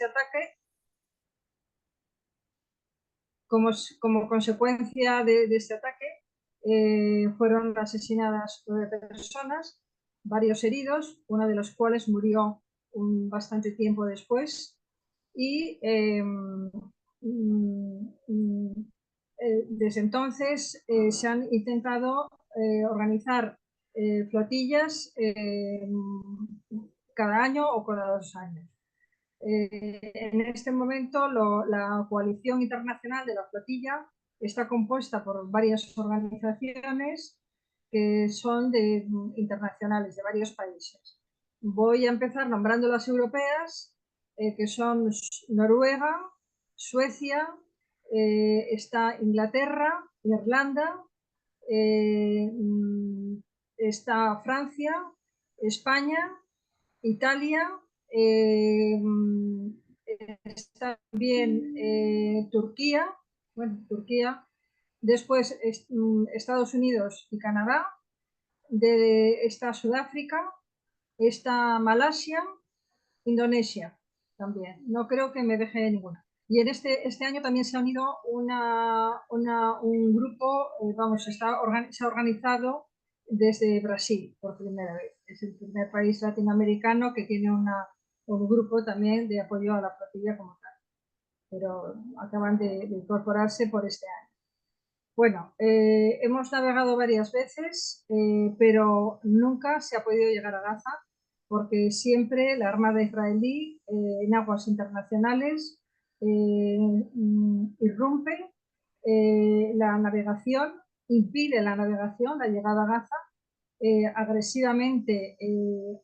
este ataque. Como consecuencia de este ataque, fueron asesinadas 9 personas, varios heridos, uno de los cuales murió bastante tiempo después. Y desde entonces se han intentado organizar flotillas cada año o cada 2 años. En este momento la coalición internacional de la flotilla está compuesta por varias organizaciones que son internacionales de varios países. Voy a empezar nombrando las europeas, que son Noruega, Suecia, está Inglaterra, Irlanda, está Francia, España, Italia, está también Turquía, después Estados Unidos y Canadá, está Sudáfrica, está Malasia, Indonesia también. No creo que me deje ninguna. Y en este año también se ha unido un grupo, se ha organizado desde Brasil por primera vez. Es el primer país latinoamericano que tiene un grupo también de apoyo a la flotilla como tal. Pero acaban de incorporarse por este año. Bueno, hemos navegado varias veces, pero nunca se ha podido llegar a Gaza, porque siempre la Armada israelí en aguas internacionales irrumpe la navegación, impide la navegación, la llegada a Gaza, agresivamente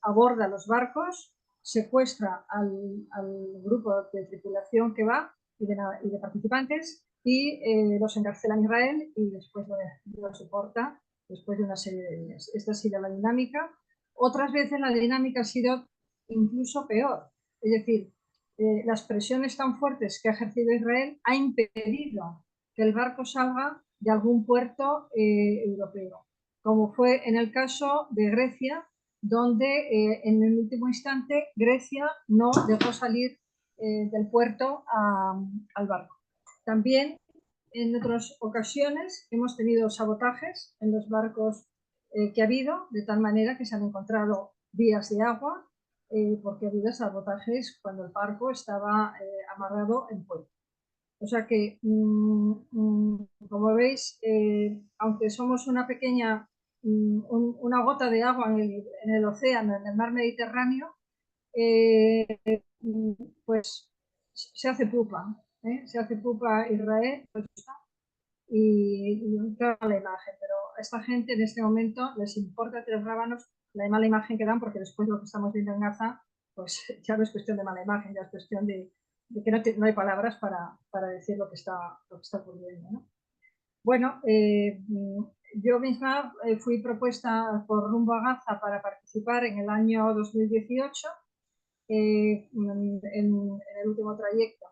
aborda los barcos, secuestra al grupo de tripulación que va y de participantes y los encarcela en Israel y después lo soporta después de una serie de días. Esta ha sido la dinámica. Otras veces la dinámica ha sido incluso peor, es decir, las presiones tan fuertes que ha ejercido Israel ha impedido que el barco salga de algún puerto europeo, como fue en el caso de Grecia, donde en el último instante Grecia no dejó salir del puerto al barco. También en otras ocasiones hemos tenido sabotajes en los barcos que ha habido, de tal manera que se han encontrado vías de agua, porque ha habido sabotajes cuando el barco estaba amarrado en puerto. O sea que, como veis, aunque somos una pequeña, una gota de agua en el océano, en el mar Mediterráneo, pues se hace pupa. Se hace pupa Israel y claro, la imagen, pero a esta gente en este momento les importa 3 rábanos la mala imagen que dan, porque después lo que estamos viendo en Gaza, pues ya no es cuestión de mala imagen, ya es cuestión de que no hay palabras para decir lo que está ocurriendo, ¿no? Bueno, yo misma fui propuesta por Rumbo a Gaza para participar en el año 2018 en el último trayecto.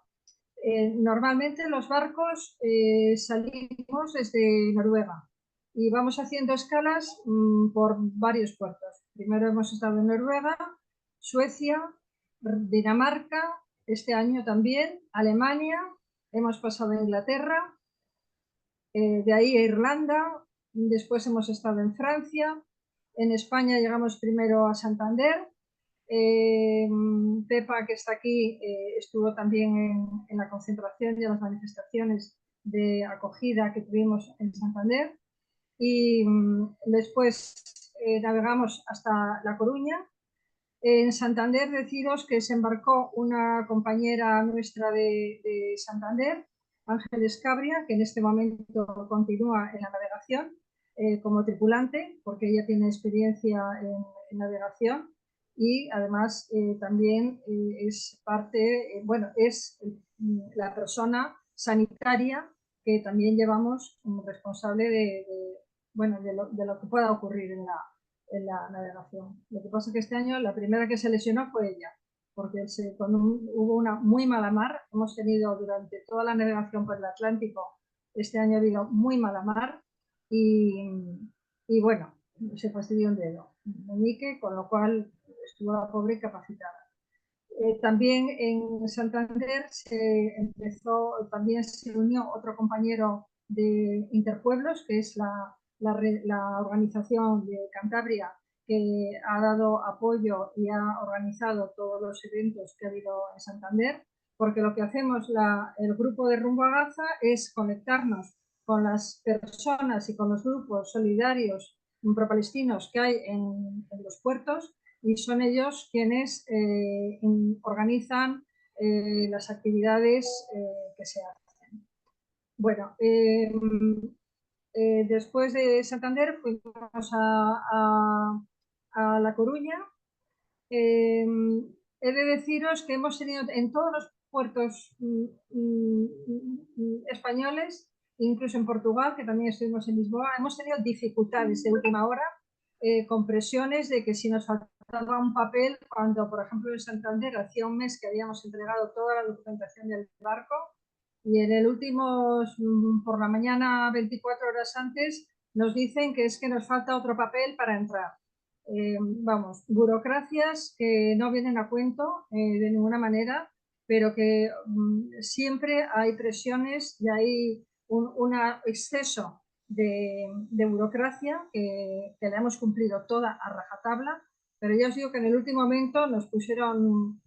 Normalmente los barcos salimos desde Noruega y vamos haciendo escalas por varios puertos. Primero hemos estado en Noruega, Suecia, Dinamarca, este año también, Alemania, hemos pasado a Inglaterra, de ahí a Irlanda, después hemos estado en Francia, en España llegamos primero a Santander. Pepa, que está aquí, estuvo también en la concentración y en las manifestaciones de acogida que tuvimos en Santander, y después navegamos hasta La Coruña. En Santander deciros que se embarcó una compañera nuestra de Santander, Ángeles Cabria, que en este momento continúa en la navegación como tripulante, porque ella tiene experiencia en navegación y además también es parte, es la persona sanitaria que también llevamos como responsable de lo que pueda ocurrir en la navegación. Lo que pasa es que este año la primera que se lesionó fue ella, porque hubo una muy mala mar. Hemos tenido durante toda la navegación por el Atlántico, este año ha habido muy mala mar y bueno, se fastidió un dedo, un meñique, con lo cual estuvo la pobre incapacitada. También en Santander también se unió otro compañero de Interpueblos, que es la organización de Cantabria, que ha dado apoyo y ha organizado todos los eventos que ha habido en Santander, porque lo que hacemos el grupo de Rumbo a Gaza es conectarnos con las personas y con los grupos solidarios pro-palestinos que hay en los puertos, y son ellos quienes organizan las actividades que se hacen. Bueno, después de Santander fuimos a La Coruña. He de deciros que hemos tenido en todos los puertos españoles, incluso en Portugal, que también estuvimos en Lisboa, hemos tenido dificultades de última hora, con presiones de que si nos faltaba un papel, cuando por ejemplo en Santander hacía un mes que habíamos entregado toda la documentación del barco, y en el último, por la mañana, 24 horas antes, nos dicen que es que nos falta otro papel para entrar. Vamos, burocracias que no vienen a cuento de ninguna manera, pero que siempre hay presiones y hay un exceso de burocracia que la hemos cumplido toda a rajatabla, pero ya os digo que en el último momento nos pusieron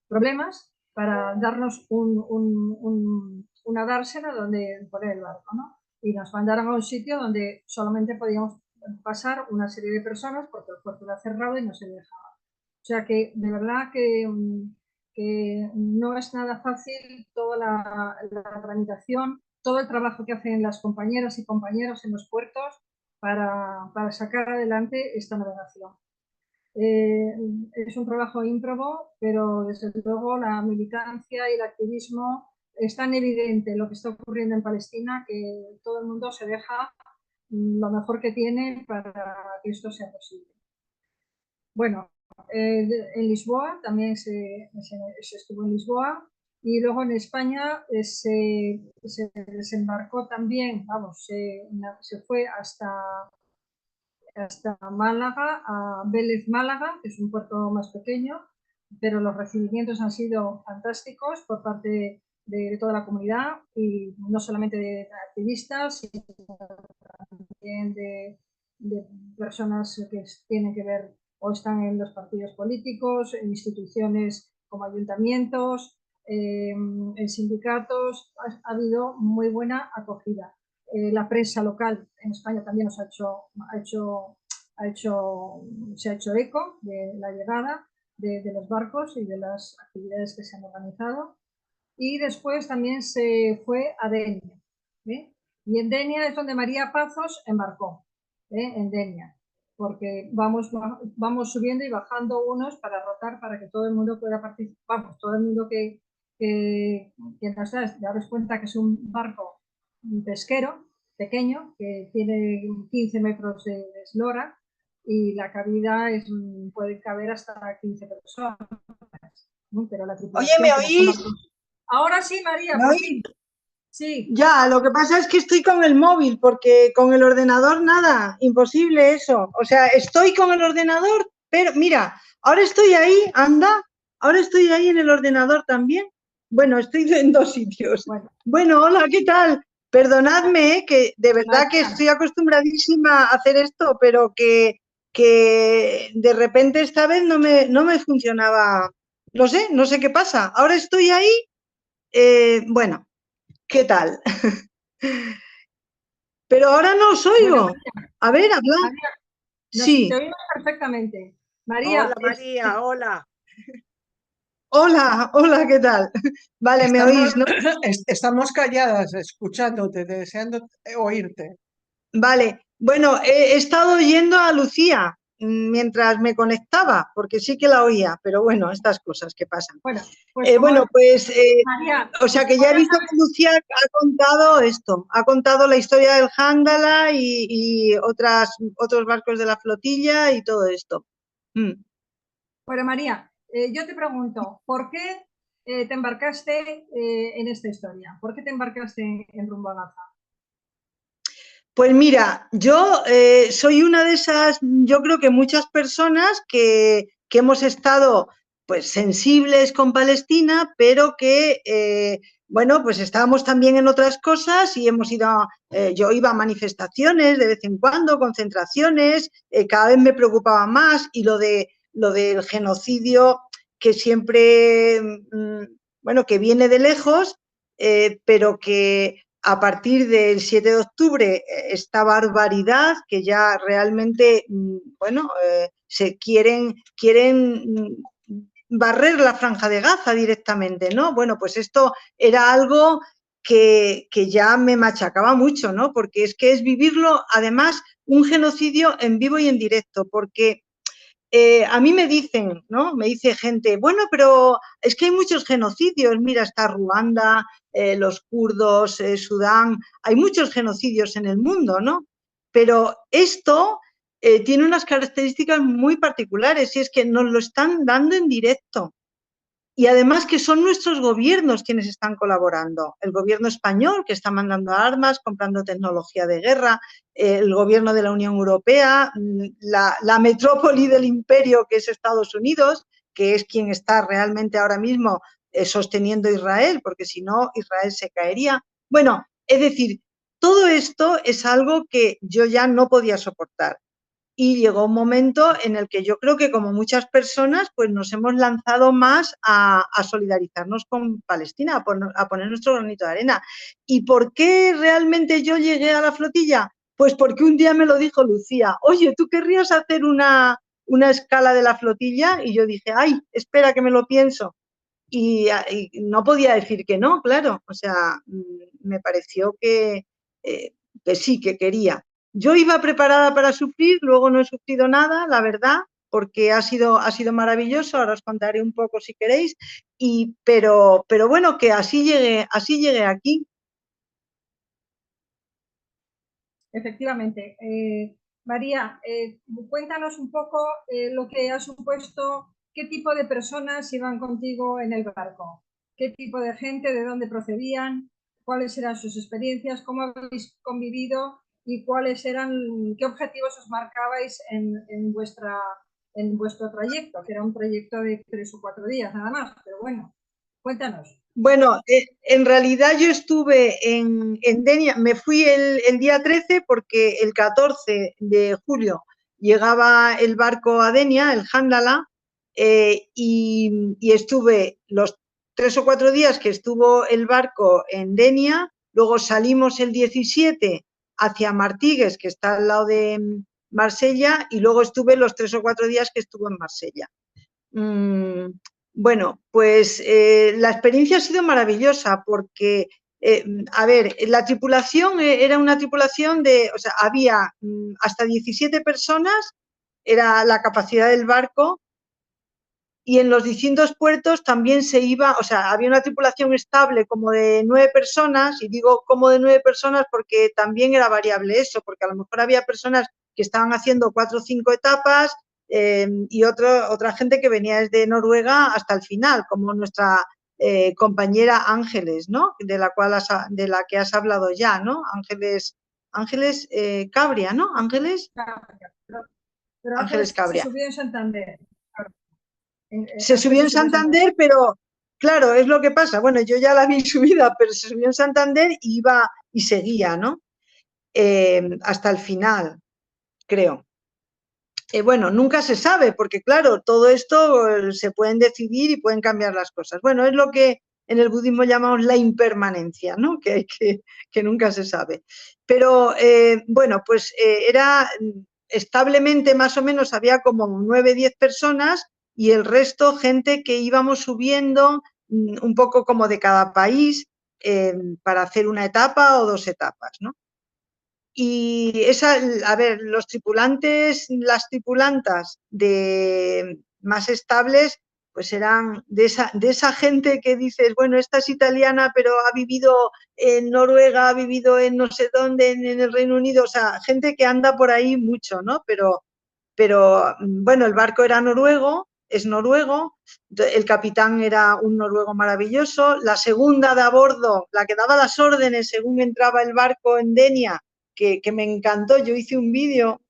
problemas para darnos una dársena donde poner el barco, ¿no? Y nos mandaron a un sitio donde solamente podíamos pasar una serie de personas porque el puerto era cerrado y no se dejaba. O sea que de verdad que no es nada fácil toda la tramitación, todo el trabajo que hacen las compañeras y compañeros en los puertos para sacar adelante esta navegación. Es un trabajo ímprobo, pero desde luego la militancia y el activismo es tan evidente lo que está ocurriendo en Palestina que todo el mundo se deja lo mejor que tiene para que esto sea posible. Bueno, en Lisboa también se estuvo en Lisboa, y luego en España se desembarcó también, vamos, se fue hasta Málaga, a Vélez Málaga, que es un puerto más pequeño, pero los recibimientos han sido fantásticos por parte de toda la comunidad, y no solamente de activistas, sino también de personas que tienen que ver o están en los partidos políticos, en instituciones como ayuntamientos, en sindicatos. Ha habido muy buena acogida. La prensa local en España también se ha hecho eco de la llegada de los barcos y de las actividades que se han organizado. Y después también se fue a Denia, ¿eh? Y en Denia es donde María Pazos embarcó, en Denia, porque vamos subiendo y bajando unos para rotar, para que todo el mundo pueda participar. Vamos, todo el mundo que nos daros cuenta que es un barco pesquero pequeño, que tiene 15 metros de eslora, y la cabida puede caber hasta 15 personas, ¿no? Pero la Oye, tripulación, ¿me como son oís? barcos... Ahora sí, María, ¿Me por oís? fin. Sí. Ya, lo que pasa es que estoy con el móvil, porque con el ordenador nada, imposible eso. O sea, estoy con el ordenador, pero mira, ahora estoy ahí, anda, ahora estoy ahí en el ordenador también. Bueno, estoy en dos sitios. Bueno, Bueno, hola, ¿qué tal? Perdonadme, que de verdad que María, estoy acostumbradísima a hacer esto, pero que de repente esta vez no me funcionaba. No sé qué pasa. Ahora estoy ahí, bueno. ¿Qué tal? Pero ahora no os bueno, oigo. A ver, hablad. María, te Sí. oímos perfectamente. Hola María, María, hola. Hola, hola, ¿qué tal? Vale, me Estamos, oís, ¿no? estamos calladas, escuchándote, deseando oírte. Vale. Bueno, he estado oyendo a Lucía mientras me conectaba, porque sí que la oía, pero bueno, estas cosas que pasan. bueno, pues como Bueno, pues, María, o pues sea que como ya he ya visto sabes, que Lucía ha contado esto, ha contado la historia del Hándala y otros barcos de la flotilla y todo esto. Mm. bueno, María, yo te pregunto, ¿por qué te embarcaste en esta historia? ¿Por qué te embarcaste en Rumbo a Gaza? Pues mira, yo soy una de esas, yo creo que muchas personas que hemos estado pues sensibles con Palestina, pero que, bueno, pues estábamos también en otras cosas y hemos ido, yo iba a manifestaciones de vez en cuando, concentraciones, cada vez me preocupaba más y lo del genocidio que siempre, bueno, que viene de lejos, pero que a partir del 7 de octubre esta barbaridad que ya realmente, bueno, se quieren barrer la franja de Gaza directamente, ¿no? Bueno, pues esto era algo que ya me machacaba mucho, ¿no? Porque es que es vivirlo, además, un genocidio en vivo y en directo, porque a mí me dicen, ¿no? Me dice gente, bueno, pero es que hay muchos genocidios, mira, está Ruanda, los kurdos, Sudán, hay muchos genocidios en el mundo, ¿no? Pero esto tiene unas características muy particulares y es que nos lo están dando en directo. Y además que son nuestros gobiernos quienes están colaborando. El gobierno español, que está mandando armas, comprando tecnología de guerra, el gobierno de la Unión Europea, la metrópoli del imperio, que es Estados Unidos, que es quien está realmente ahora mismo sosteniendo Israel, porque si no, Israel se caería. Bueno, es decir, todo esto es algo que yo ya no podía soportar. Y llegó un momento en el que yo creo que como muchas personas pues nos hemos lanzado más a solidarizarnos con Palestina, a poner nuestro granito de arena. ¿Y por qué realmente yo llegué a la flotilla? Pues porque un día me lo dijo Lucía, oye, ¿tú querrías hacer una escala de la flotilla? Y yo dije, ay, espera que me lo pienso. Y no podía decir que no, claro, o sea, me pareció que sí, que quería. Yo iba preparada para sufrir, luego no he sufrido nada, la verdad, porque ha sido maravilloso, ahora os contaré un poco si queréis, pero bueno, que así llegué aquí. Efectivamente. María, cuéntanos un poco lo que ha supuesto, qué tipo de personas iban contigo en el barco, qué tipo de gente, de dónde procedían, cuáles eran sus experiencias, cómo habéis convivido y qué objetivos os marcabais en vuestro trayecto, que era un trayecto de 3 o 4 días nada más, pero bueno, cuéntanos. Bueno, en realidad yo estuve en Denia, me fui el día 13 porque el 14 de julio llegaba el barco a Denia, el Handala, y estuve los 3 o 4 días que estuvo el barco en Denia, luego salimos el 17 hacia Martigues, que está al lado de Marsella, y luego estuve los 3 o 4 días que estuvo en Marsella. Bueno, pues la experiencia ha sido maravillosa porque, a ver, la tripulación era una tripulación o sea, había hasta 17 personas, era la capacidad del barco, y en los distintos puertos también se iba, o sea, había una tripulación estable como de 9 personas, y digo como de 9 personas porque también era variable eso, porque a lo mejor había personas que estaban haciendo 4 o 5 etapas y otra gente que venía desde Noruega hasta el final, como nuestra compañera Ángeles, ¿no? De la que has hablado ya, ¿no? Ángeles Cabria, ¿no? Pero Ángeles Ángeles se Cabria. subió en Santander. Se subió en Ángeles se subió en Santander. Santander, pero claro, es lo que pasa. Bueno, yo ya la vi subida, pero se subió en Santander y iba y seguía, ¿no? Hasta el final, creo. Bueno, nunca se sabe, porque claro, todo esto se pueden decidir y pueden cambiar las cosas. Bueno, es lo que en el budismo llamamos la impermanencia, ¿no? Que nunca se sabe. Pero bueno, pues era establemente más o menos, había como 9, 10 personas y el resto gente que íbamos subiendo un poco como de cada país para hacer una etapa o 2 etapas, ¿no? Y a ver, los tripulantes, las tripulantas más estables, pues eran de esa gente que dices, bueno, esta es italiana, pero ha vivido en Noruega, ha vivido en no sé dónde, en el Reino Unido, o sea, gente que anda por ahí mucho, ¿no? Pero bueno, el barco era noruego, es noruego, el capitán era un noruego maravilloso, la segunda de a bordo, la que daba las órdenes según entraba el barco en Denia, que me encantó, yo hice un vídeo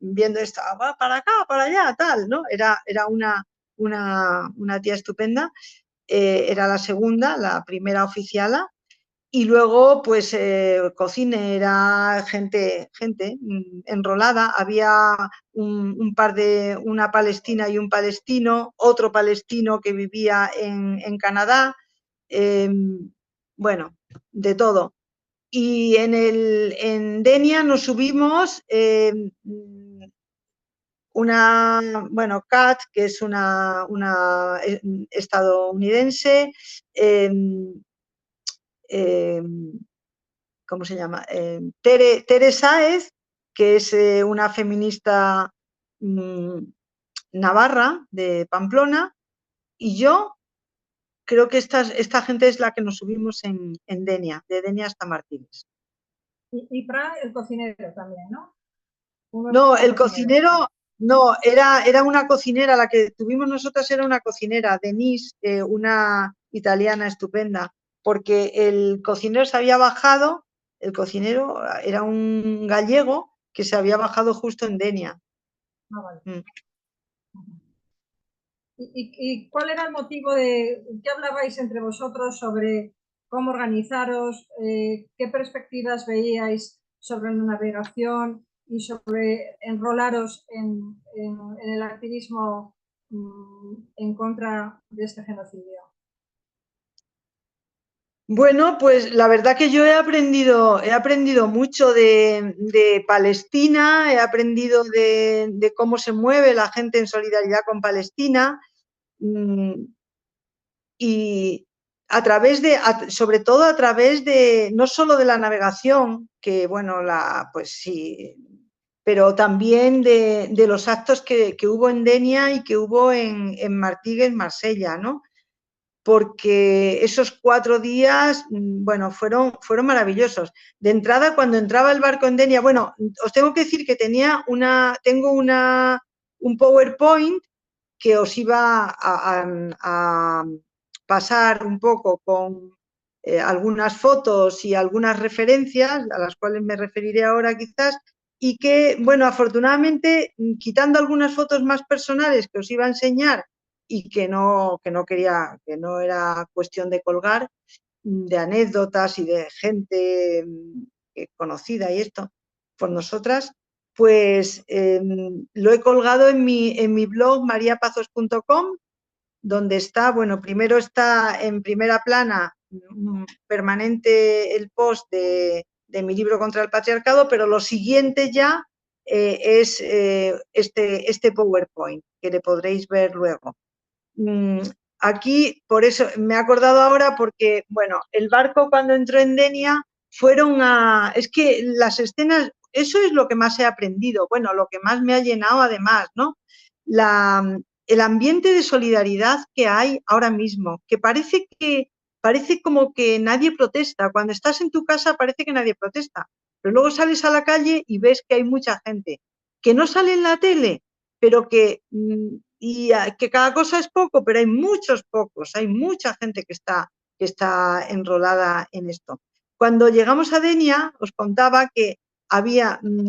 viendo esto, va para acá, para allá, tal, ¿no? Era una tía estupenda, era la segunda, la primera oficiala. Y luego, pues, cocinera, gente enrolada. Había una palestina y un palestino, otro palestino que vivía en Canadá. Bueno, de todo. Y en Denia nos subimos Kat, que es una estadounidense, ¿cómo se llama? Tere Sáez, que es una feminista navarra de Pamplona, y yo creo que esta gente es la que nos subimos en Denia, de Denia hasta Martínez. Y Fran, el cocinero también, ¿no? No, el cocinero, no, era una cocinera, la que tuvimos nosotras era una cocinera, Denise, una italiana estupenda, porque el cocinero se había bajado, el cocinero era un gallego que se había bajado justo en Denia. Ah, vale. ¿Y cuál era el motivo de qué hablabais entre vosotros sobre cómo organizaros, qué perspectivas veíais sobre la navegación y sobre enrolaros en el activismo en contra de este genocidio? Bueno, pues la verdad que yo he aprendido mucho de Palestina, he aprendido de cómo se mueve la gente en solidaridad con Palestina, y sobre todo a través de, no solo de la navegación, que bueno, pues sí, pero también de los actos que hubo en Denia y que hubo en Martigues, Marsella, ¿no? Porque esos 4 días, bueno, fueron maravillosos. De entrada, cuando entraba el barco en Denia, bueno, os tengo que decir que tengo un PowerPoint que os iba a pasar un poco con algunas fotos y algunas referencias, a las cuales me referiré ahora quizás, y que, bueno, afortunadamente, quitando algunas fotos más personales que os iba a enseñar y que no quería, que no era cuestión de colgar, de anécdotas y de gente conocida y esto, por nosotras, pues lo he colgado en mi blog mariapazos.com, donde está, bueno, primero está en primera plana permanente el post de mi libro contra el patriarcado, pero lo siguiente ya es este PowerPoint, que le podréis ver luego. Aquí, por eso me he acordado ahora, porque, bueno, el barco cuando entró en Denia es que las escenas, eso es lo que más he aprendido, bueno, lo que más me ha llenado además, ¿no? El ambiente de solidaridad que hay ahora mismo, que parece como que nadie protesta. Cuando estás en tu casa parece que nadie protesta, pero luego sales a la calle y ves que hay mucha gente que no sale en la tele, pero que cada cosa es poco, pero hay muchos pocos, hay mucha gente que está enrolada en esto. Cuando llegamos a Denia, os contaba que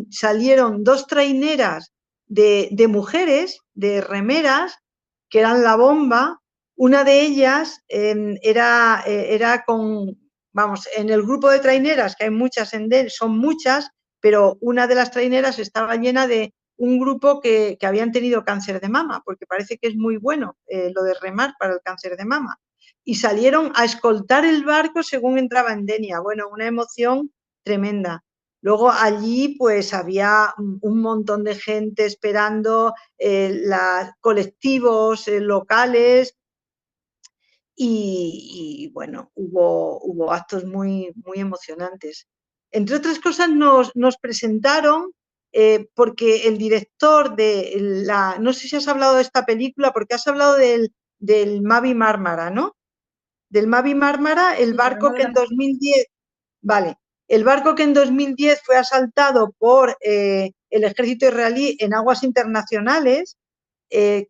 salieron 2 traineras de mujeres, de remeras, que eran la bomba. Una de ellas era vamos, en el grupo de traineras, que hay muchas son muchas, pero una de las traineras estaba llena de un grupo que habían tenido cáncer de mama, porque parece que es muy bueno lo de remar para el cáncer de mama. Y salieron a escoltar el barco según entraba en Denia. Bueno, una emoción tremenda. Luego allí pues había un montón de gente esperando, colectivos locales, y bueno, hubo actos muy, muy emocionantes. Entre otras cosas nos presentaron, porque el director no sé si has hablado de esta película, porque has hablado del Mavi Mármara, ¿no? Del Mavi Mármara, el barco que en 2010, vale, el barco que en 2010 fue asaltado por el ejército israelí en aguas internacionales, que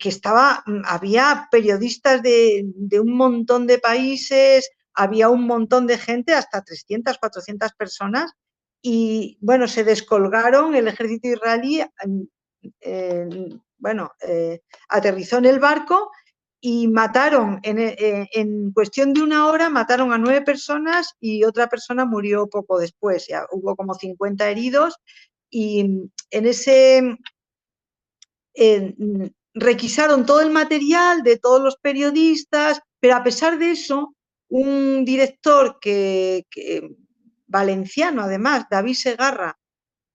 había periodistas de un montón de países, había un montón de gente, hasta 300, 400 personas, y bueno, se descolgaron, el ejército israelí, aterrizó en el barco y mataron, en cuestión de una hora, mataron a 9 personas y otra persona murió poco después. Ya hubo como 50 heridos y en ese requisaron todo el material de todos los periodistas, pero a pesar de eso, un director valenciano, además, David Segarra,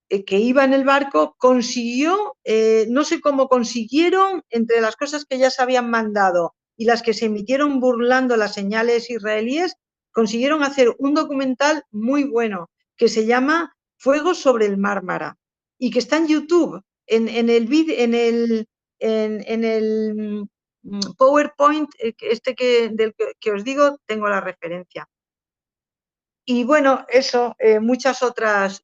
que iba en el barco, consiguió, no sé cómo consiguieron, entre las cosas que ya se habían mandado y las que se emitieron burlando las señales israelíes, consiguieron hacer un documental muy bueno que se llama Fuego sobre el Mármara y que está en YouTube, en el PowerPoint, del que os digo, tengo la referencia. Y bueno, eso, muchos otros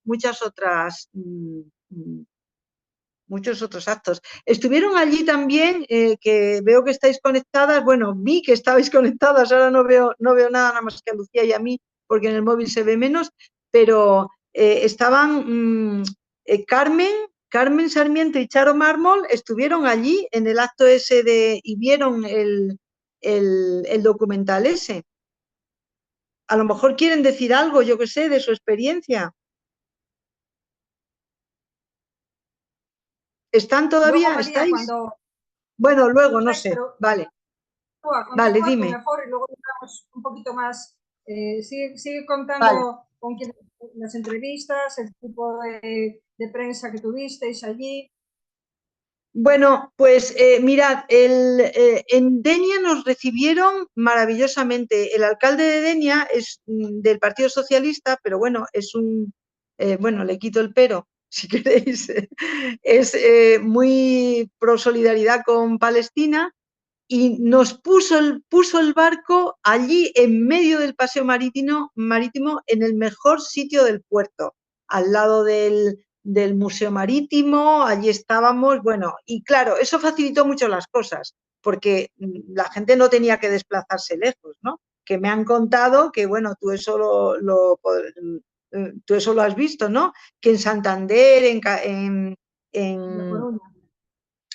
actos. Estuvieron allí también, que veo que estáis conectadas, bueno, vi que estabais conectadas, ahora no veo nada más que a Lucía y a mí, porque en el móvil se ve menos, pero estaban Carmen Sarmiento y Charo Mármol, estuvieron allí en el acto ese y vieron el documental ese. A lo mejor quieren decir algo, yo qué sé, de su experiencia. ¿Están Luego, todavía? María, ¿Estáis? cuando Bueno, luego, no sé. pero Vale, vale, continúa tú dime. mejor y luego entramos un poquito más. Sigue Vale. contando con quién las entrevistas, el tipo de prensa que tuvisteis allí. Bueno, pues mirad, en Denia nos recibieron maravillosamente. El alcalde de Denia es del Partido Socialista, pero bueno, bueno, le quito el pero, si queréis, es muy pro solidaridad con Palestina y nos puso el barco allí en medio del paseo marítimo en el mejor sitio del puerto, al lado del Museo Marítimo, allí estábamos, bueno, y claro, eso facilitó mucho las cosas, porque la gente no tenía que desplazarse lejos, ¿no? Que me han contado que, bueno, tú eso tú eso lo has visto, ¿no? Que en Santander, La Coruña.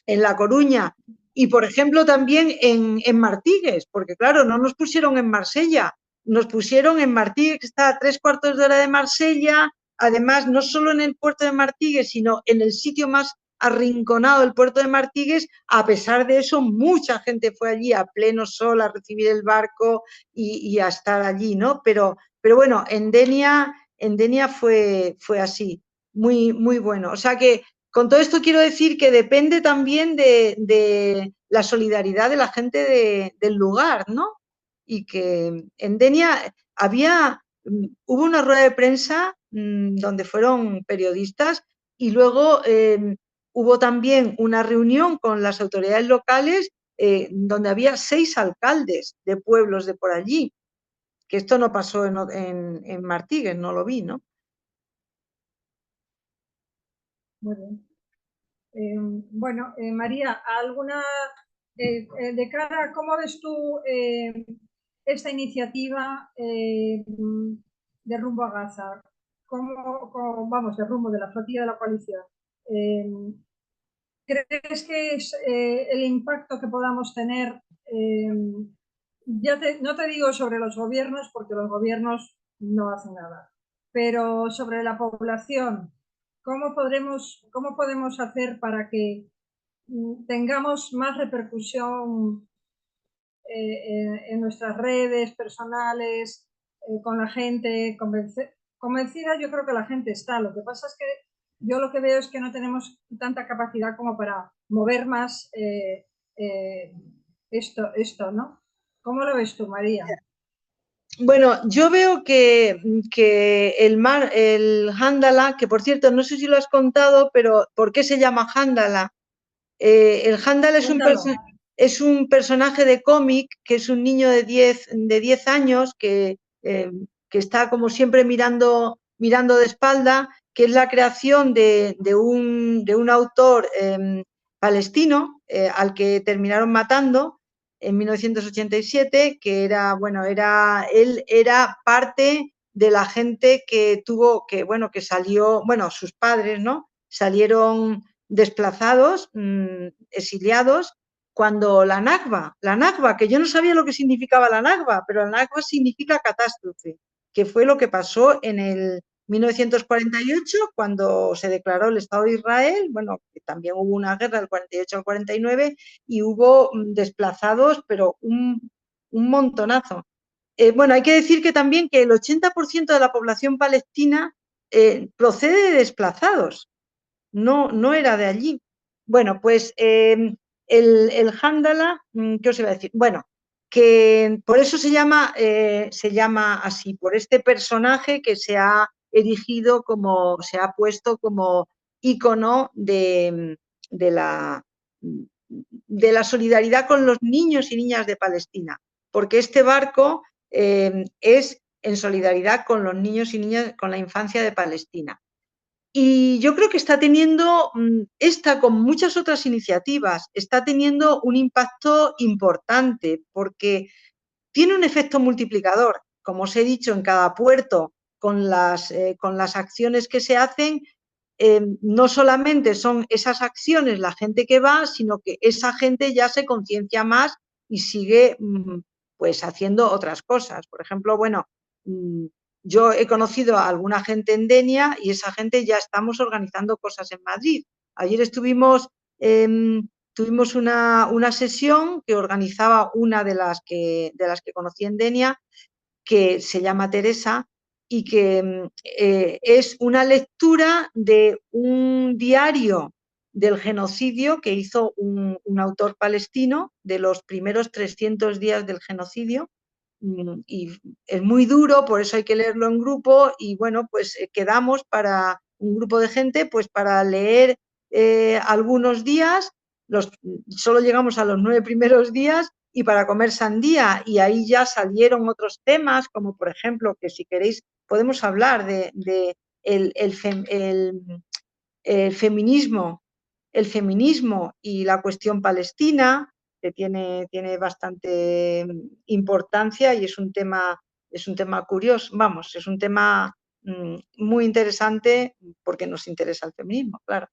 en La Coruña y, por ejemplo, también en Martigues, porque claro, no nos pusieron en Marsella, nos pusieron en Martigues, que está a 3/4 de hora de Marsella, además no solo en el puerto de Martigues, sino en el sitio más arrinconado del puerto de Martigues. A pesar de eso, mucha gente fue allí a pleno sol a recibir el barco y a estar allí, ¿no? Pero bueno, en Denia fue así, muy, muy bueno. O sea que con todo esto quiero decir que depende también de la solidaridad de la gente del lugar, ¿no? Y que en Denia hubo una rueda de prensa donde fueron periodistas y luego hubo también una reunión con las autoridades locales donde había 6 alcaldes de pueblos de por allí, que esto no pasó en Martigues, no lo vi, ¿no? Muy bien. Bueno, María, ¿alguna de cara, cómo ves tú esta iniciativa de rumbo a Gaza? Vamos, de rumbo de la flotilla de la coalición? ¿Crees que es el impacto que podamos tener? No te digo sobre los gobiernos, porque los gobiernos no hacen nada, pero sobre la población, ¿cómo podemos hacer para que tengamos más repercusión en nuestras redes personales, con la gente, convencida? Yo creo que la gente está. Lo que pasa es que yo lo que veo es que no tenemos tanta capacidad como para mover más esto, ¿no? ¿Cómo lo ves tú, María? Bueno, yo veo que el Hándala, que por cierto, no sé si lo has contado, pero ¿por qué se llama Hándala? El Hándala Cuéntalo. es un personaje de cómic, que es un niño de 10 años que está como siempre mirando de espalda, que es la creación de un autor palestino al que terminaron matando en 1987, que él era parte de la gente que salió, sus padres, ¿no? Salieron desplazados, exiliados, cuando la Nakba, que yo no sabía lo que significaba la Nakba, pero la Nakba significa catástrofe, que fue lo que pasó en el 1948, cuando se declaró el Estado de Israel. Bueno, que también hubo una guerra del 48 al 49 y hubo desplazados, pero un montonazo. Bueno, hay que decir que también que el 80% de la población palestina procede de desplazados, no era de allí. Bueno, pues el Hándala, ¿qué os iba a decir? Bueno, que por eso se llama así, por este personaje que se ha erigido como, se ha puesto como ícono de la solidaridad con los niños y niñas de Palestina, porque este barco es en solidaridad con los niños y niñas, con la infancia de Palestina. Y yo creo que está teniendo, con muchas otras iniciativas, está teniendo un impacto importante porque tiene un efecto multiplicador. Como os he dicho, en cada puerto, con las acciones que se hacen, no solamente son esas acciones la gente que va, sino que esa gente ya se conciencia más y sigue pues haciendo otras cosas. Por ejemplo, bueno, yo he conocido a alguna gente en Denia y esa gente ya estamos organizando cosas en Madrid. Ayer tuvimos una sesión que organizaba una de las que conocí en Denia, que se llama Teresa, y que es una lectura de un diario del genocidio que hizo un autor palestino de los primeros 300 días del genocidio. Y es muy duro, por eso hay que leerlo en grupo, y bueno, pues quedamos para un grupo de gente pues para leer algunos días, solo llegamos a los 9 primeros días, y para comer sandía, y ahí ya salieron otros temas, como por ejemplo, que si queréis podemos hablar de el feminismo y la cuestión palestina, que tiene bastante importancia y es un tema curioso, vamos, es un tema muy interesante porque nos interesa el feminismo, claro.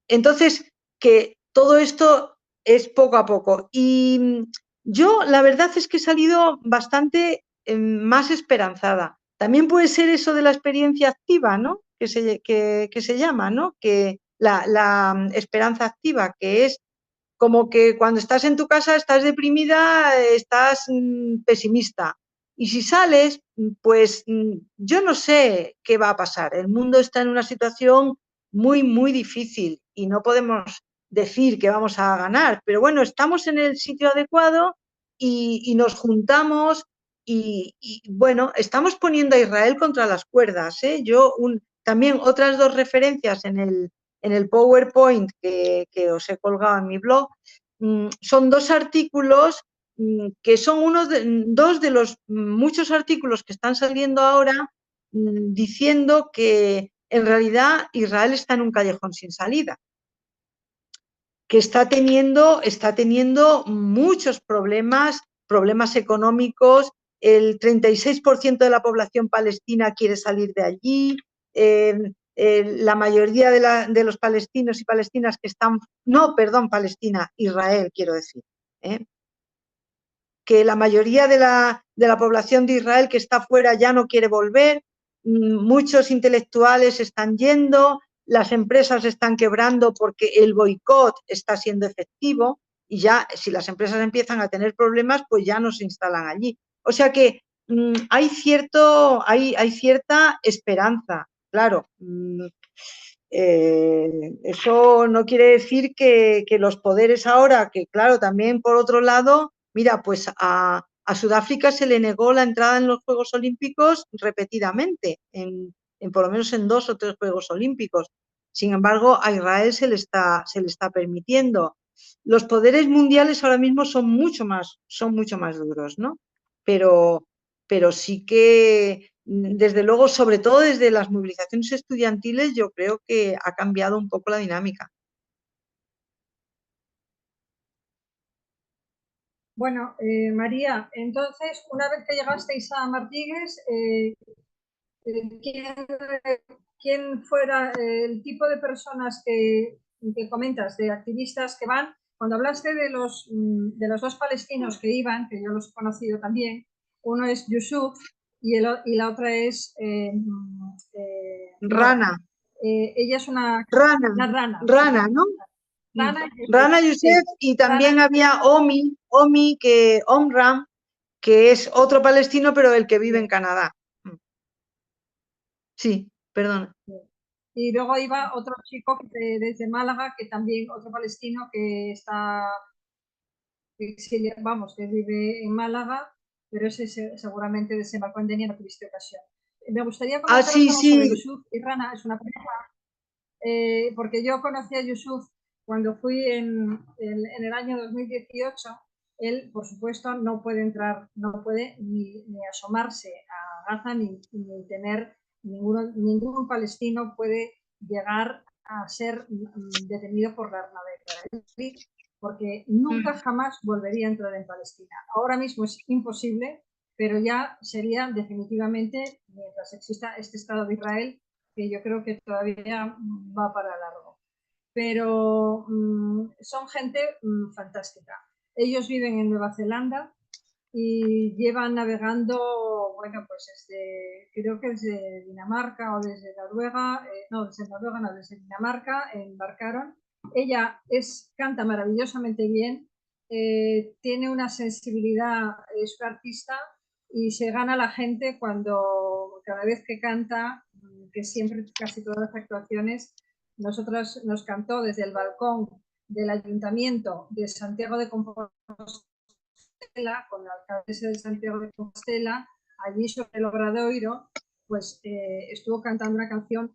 Entonces, que todo esto es poco a poco. Y yo la verdad es que he salido bastante más esperanzada. También puede ser eso de la experiencia activa, ¿no? Que se llama, ¿no? Que la esperanza activa, que es como que cuando estás en tu casa estás deprimida, estás pesimista. Y si sales, pues yo no sé qué va a pasar. El mundo está en una situación muy, muy difícil y no podemos decir que vamos a ganar, pero bueno, estamos en el sitio adecuado y nos juntamos y, bueno, estamos poniendo a Israel contra las cuerdas, ¿eh? También otras dos referencias en el PowerPoint que os he colgado en mi blog, son dos artículos que son dos de los muchos artículos que están saliendo ahora diciendo que en realidad Israel está en un callejón sin salida, que está teniendo muchos problemas económicos. El 36% de la población palestina quiere salir de allí. La mayoría de los palestinos y palestinas que están, no, perdón, Palestina, Israel, quiero decir, que la mayoría de la población de Israel que está fuera ya no quiere volver. Muchos intelectuales están yendo, las empresas están quebrando porque el boicot está siendo efectivo y ya si las empresas empiezan a tener problemas, pues ya no se instalan allí. O sea que hay cierta esperanza, claro. Eso no quiere decir que los poderes ahora, que claro, también por otro lado, mira, pues a Sudáfrica se le negó la entrada en los Juegos Olímpicos repetidamente, por lo menos en 2 o 3 Juegos Olímpicos. Sin embargo, a Israel se le está permitiendo. Los poderes mundiales ahora mismo son mucho más duros, ¿no? Pero sí que, desde luego, sobre todo desde las movilizaciones estudiantiles, yo creo que ha cambiado un poco la dinámica. Bueno, María, entonces, una vez que llegasteis a Martigues, ¿quién fuera el tipo de personas que comentas, de activistas que van? cuando hablaste de los dos palestinos que iban, que yo los he conocido también, uno es Yusuf y la otra es Nora. Rana, Ella es una rana. Rana, ¿no? Rana, Rana Youssef, y también Rana, había Omram, que es otro palestino, pero el que vive en Canadá. Sí, perdona. y luego iba otro chico desde Málaga, que también, otro palestino que está, vamos, que vive en Málaga, pero ese seguramente desembarcó en Denia, no tuviste ocasión. Me gustaría comentaros algo sobre Yusuf y Rana, es una pareja, porque yo conocí a Yusuf cuando fui en el año 2018. Él, por supuesto, no puede entrar, no puede ni asomarse a Gaza, ni tener ningún palestino puede llegar a ser detenido por la Armada israelí, porque nunca jamás volvería a entrar en Palestina. Ahora mismo es imposible, pero ya sería definitivamente, mientras exista este Estado de Israel, que yo creo que todavía va para largo. Pero son gente fantástica. Ellos viven en Nueva Zelanda y llevan navegando, bueno, pues creo que desde Dinamarca o desde Noruega, desde Dinamarca embarcaron. Ella canta maravillosamente bien, tiene una sensibilidad, es una artista y se gana a la gente cada vez que canta, que siempre, casi todas las actuaciones, nosotros nos cantó desde el balcón del Ayuntamiento de Santiago de Compostela, con la alcaldesa de Santiago de Compostela, allí sobre el Obradoiro, pues estuvo cantando una canción,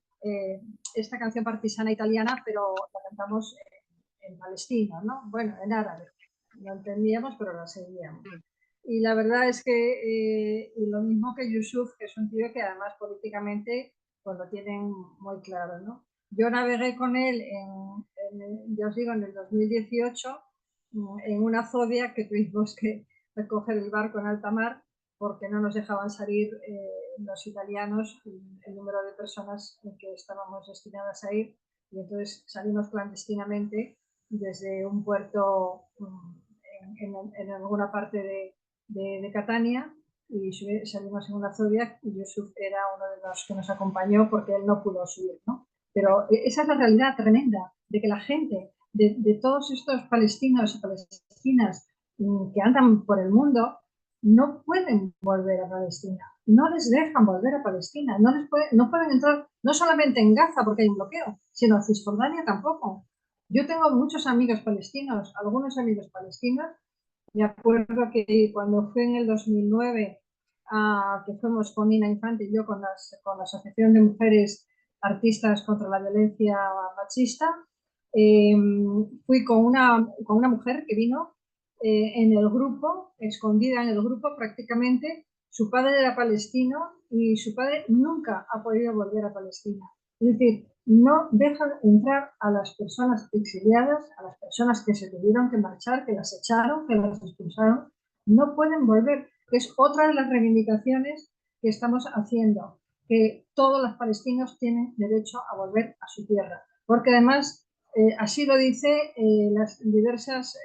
esta canción partisana italiana, pero la cantamos en palestino, ¿no? Bueno, en árabe. No entendíamos, pero la seguíamos. Y la verdad es que, y lo mismo que Yusuf, que es un tío que además políticamente pues lo tienen muy claro, ¿no? Yo navegué con él, ya os digo, en el 2018, en una zodia que tuvimos que recoger el barco en alta mar porque no nos dejaban salir los italianos, el número de personas en que estábamos destinadas a ir, y entonces salimos clandestinamente desde un puerto en alguna parte de Catania, y salimos en una Zodiac y Yusuf era uno de los que nos acompañó porque él no pudo subir, ¿no? Pero esa es la realidad tremenda de que la gente, de todos estos palestinos y palestinas que andan por el mundo, no pueden volver a Palestina, no les dejan volver a Palestina, no pueden entrar no solamente en Gaza porque hay un bloqueo, sino a Cisjordania tampoco. Yo tengo muchos amigos palestinos, algunos amigos palestinos. Me acuerdo que cuando fui en el 2009, que fuimos con Nina Infante y yo con la Asociación de Mujeres Artistas contra la Violencia Machista, fui con una mujer que vino en el grupo, escondida en el grupo prácticamente. Su padre era palestino y su padre nunca ha podido volver a Palestina. Es decir, no dejan entrar a las personas exiliadas, a las personas que se tuvieron que marchar, que las echaron, que las expulsaron, no pueden volver. Es otra de las reivindicaciones que estamos haciendo, que todos los palestinos tienen derecho a volver a su tierra, porque además así lo dice las diversas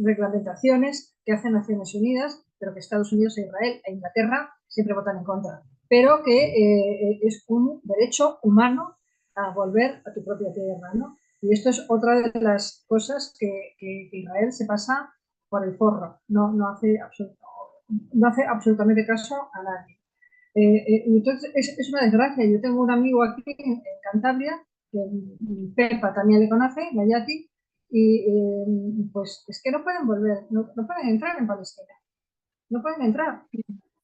reglamentaciones que hacen Naciones Unidas, pero que Estados Unidos, Israel e Inglaterra siempre votan en contra, pero que es un derecho humano a volver a tu propia tierra, ¿no? Y esto es otra de las cosas que Israel se pasa por el forro, no hace absolutamente caso a nadie. Entonces es una desgracia. Yo tengo un amigo aquí en Cantabria, que Pepa también le conoce, Nayati, y pues es que no pueden volver, no pueden entrar en Palestina, no pueden entrar.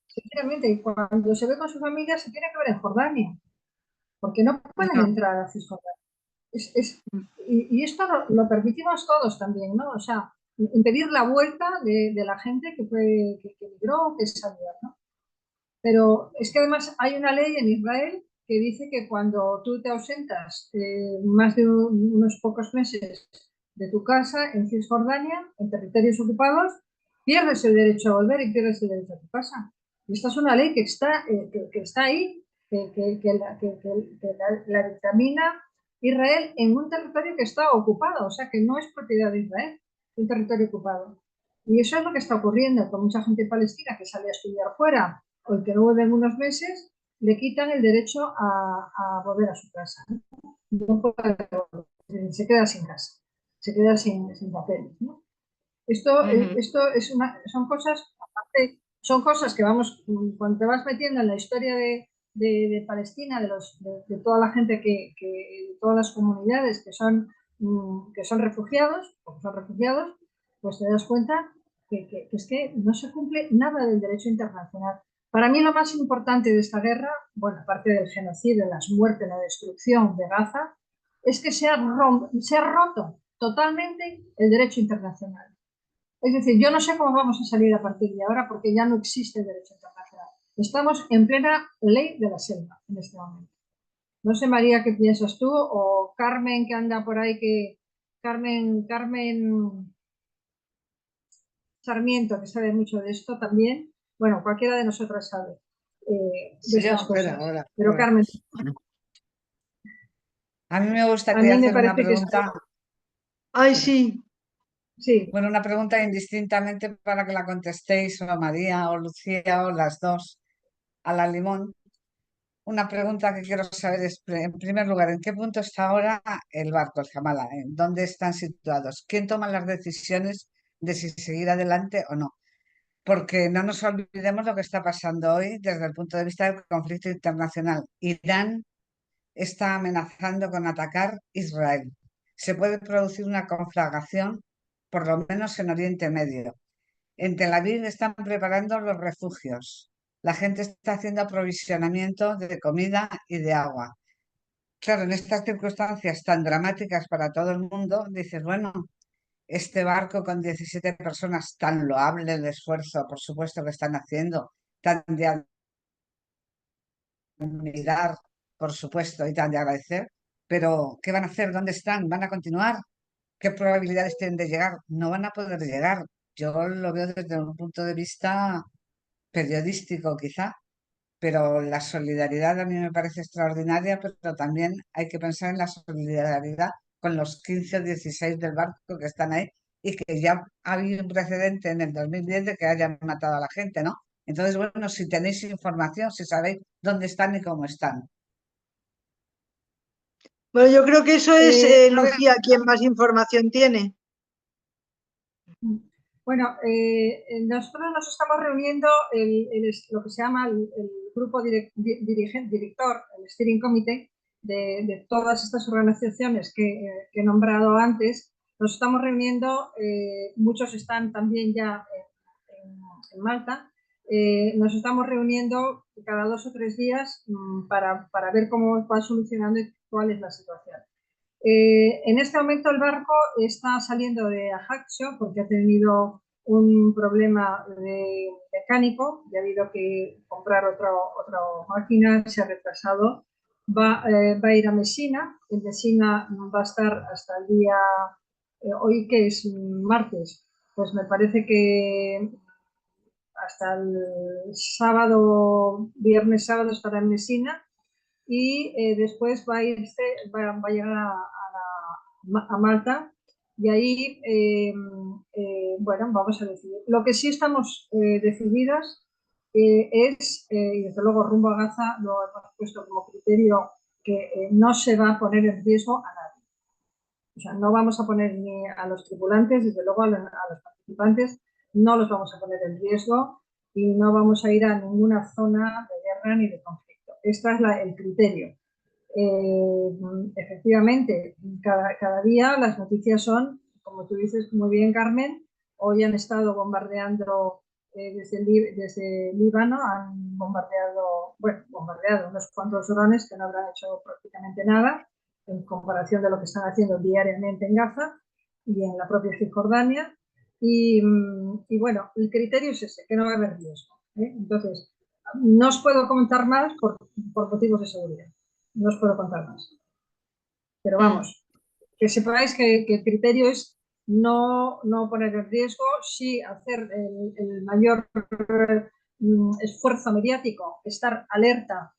Sinceramente, cuando se ve con su familia se tiene que ver en Jordania, porque no pueden entrar a Cisjordania. Y esto lo permitimos todos también, ¿no? O sea, impedir la vuelta de la gente que migró, que salió, ¿no? Pero es que además hay una ley en Israel que dice que cuando tú te ausentas más de unos pocos meses de tu casa en Cisjordania, en territorios ocupados, pierdes el derecho a volver y pierdes el derecho a tu casa. Y esta es una ley que está ahí, que la dictamina Israel en un territorio que está ocupado, o sea que no es propiedad de Israel, es un territorio ocupado. Y eso es lo que está ocurriendo con mucha gente palestina que sale a estudiar fuera o el que no vuelve en unos meses, le quitan el derecho a volver a su casa. No puede, se queda sin casa, se queda sin papeles, ¿no? Esto es son cosas que vamos, cuando te vas metiendo en la historia de Palestina, de toda la gente de todas las comunidades que son refugiados, pues te das cuenta que es que no se cumple nada del derecho internacional. Para mí lo más importante de esta guerra, bueno, aparte del genocidio, las muertes, la destrucción de Gaza, es que se ha roto totalmente el derecho internacional. Es decir, yo no sé cómo vamos a salir a partir de ahora porque ya no existe derecho internacional. Estamos en plena ley de la selva en este momento. No sé, María, qué piensas tú, o Carmen, que anda por ahí, Carmen Sarmiento, que sabe mucho de esto también. Bueno, cualquiera de nosotras sabe de Sí, estas espera, cosas. ahora, Pero ahora. Carmen, A mí me a gustaría mí me hacer una parece que pregunta, Ay, sí. sí. bueno, una pregunta indistintamente para que la contestéis o María o Lucía o las dos a la limón. Una pregunta que quiero saber es, en primer lugar, ¿en qué punto está ahora el barco, el Jamala? ¿En dónde están situados? ¿Quién toma las decisiones de si seguir adelante o no? Porque no nos olvidemos lo que está pasando hoy desde el punto de vista del conflicto internacional. Irán está amenazando con atacar Israel. Se puede producir una conflagración, por lo menos en Oriente Medio. En Tel Aviv están preparando los refugios. La gente está haciendo aprovisionamiento de comida y de agua. Claro, en estas circunstancias tan dramáticas para todo el mundo, dices, bueno, este barco con 17 personas, tan loable el esfuerzo, por supuesto, que están haciendo, tan de admirar, por supuesto, y tan de agradecer, pero ¿qué van a hacer? ¿Dónde están? ¿Van a continuar? ¿Qué probabilidades tienen de llegar? No van a poder llegar. Yo lo veo desde un punto de vista periodístico, quizá, pero la solidaridad a mí me parece extraordinaria, pero también hay que pensar en la solidaridad con los 15 o 16 del barco que están ahí y que ya ha habido un precedente en el 2010 de que hayan matado a la gente, ¿no? Entonces, bueno, si tenéis información, si sabéis dónde están y cómo están. Bueno, yo creo que eso es A ver, Lucía quien más información tiene. bueno, nosotros nos estamos reuniendo lo que se llama el grupo director, el steering committee de todas estas organizaciones que he nombrado antes. Nos estamos reuniendo, muchos están también ya en Malta. Nos estamos reuniendo cada 2 o 3 días para ver cómo va solucionando y cuál es la situación. En este momento el barco está saliendo de Ajaccio porque ha tenido un problema mecánico y ha habido que comprar otra máquina, se ha retrasado. Va a ir a Messina. En Messina va a estar hasta el día, hoy que es martes, pues me parece que hasta el sábado, viernes, sábado estará en Messina y después va a llegar a Malta y ahí, bueno, vamos a decidir. Lo que sí estamos decididas y desde luego rumbo a Gaza lo hemos puesto como criterio que no se va a poner en riesgo a nadie. O sea, no vamos a poner ni a los tripulantes, desde luego a los participantes, no los vamos a poner en riesgo y no vamos a ir a ninguna zona de guerra ni de conflicto. Este es el criterio. Efectivamente, cada día las noticias son, como tú dices muy bien, Carmen, hoy han estado bombardeando desde Líbano, han bombardeado unos cuantos drones que no habrán hecho prácticamente nada en comparación de lo que están haciendo diariamente en Gaza y en la propia Cisjordania. Y bueno, el criterio es ese, que no va a haber riesgo. Entonces, no os puedo comentar más por motivos de seguridad. No os puedo contar más. Pero vamos, que sepáis que el criterio es no poner en riesgo, sí hacer el mayor esfuerzo mediático, estar alerta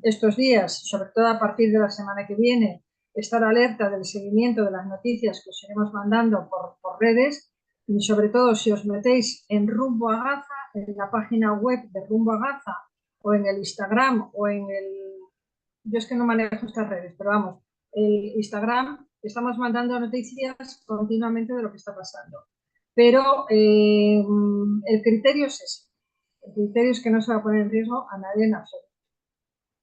estos días, sobre todo a partir de la semana que viene, estar alerta del seguimiento de las noticias que os iremos mandando por redes, y sobre todo si os metéis en Rumbo a Gaza, en la página web de Rumbo a Gaza, o en el Instagram, o en el... Yo es que no manejo estas redes, pero vamos, el Instagram, estamos mandando noticias continuamente de lo que está pasando. Pero el criterio es ese. El criterio es que no se va a poner en riesgo a nadie en absoluto,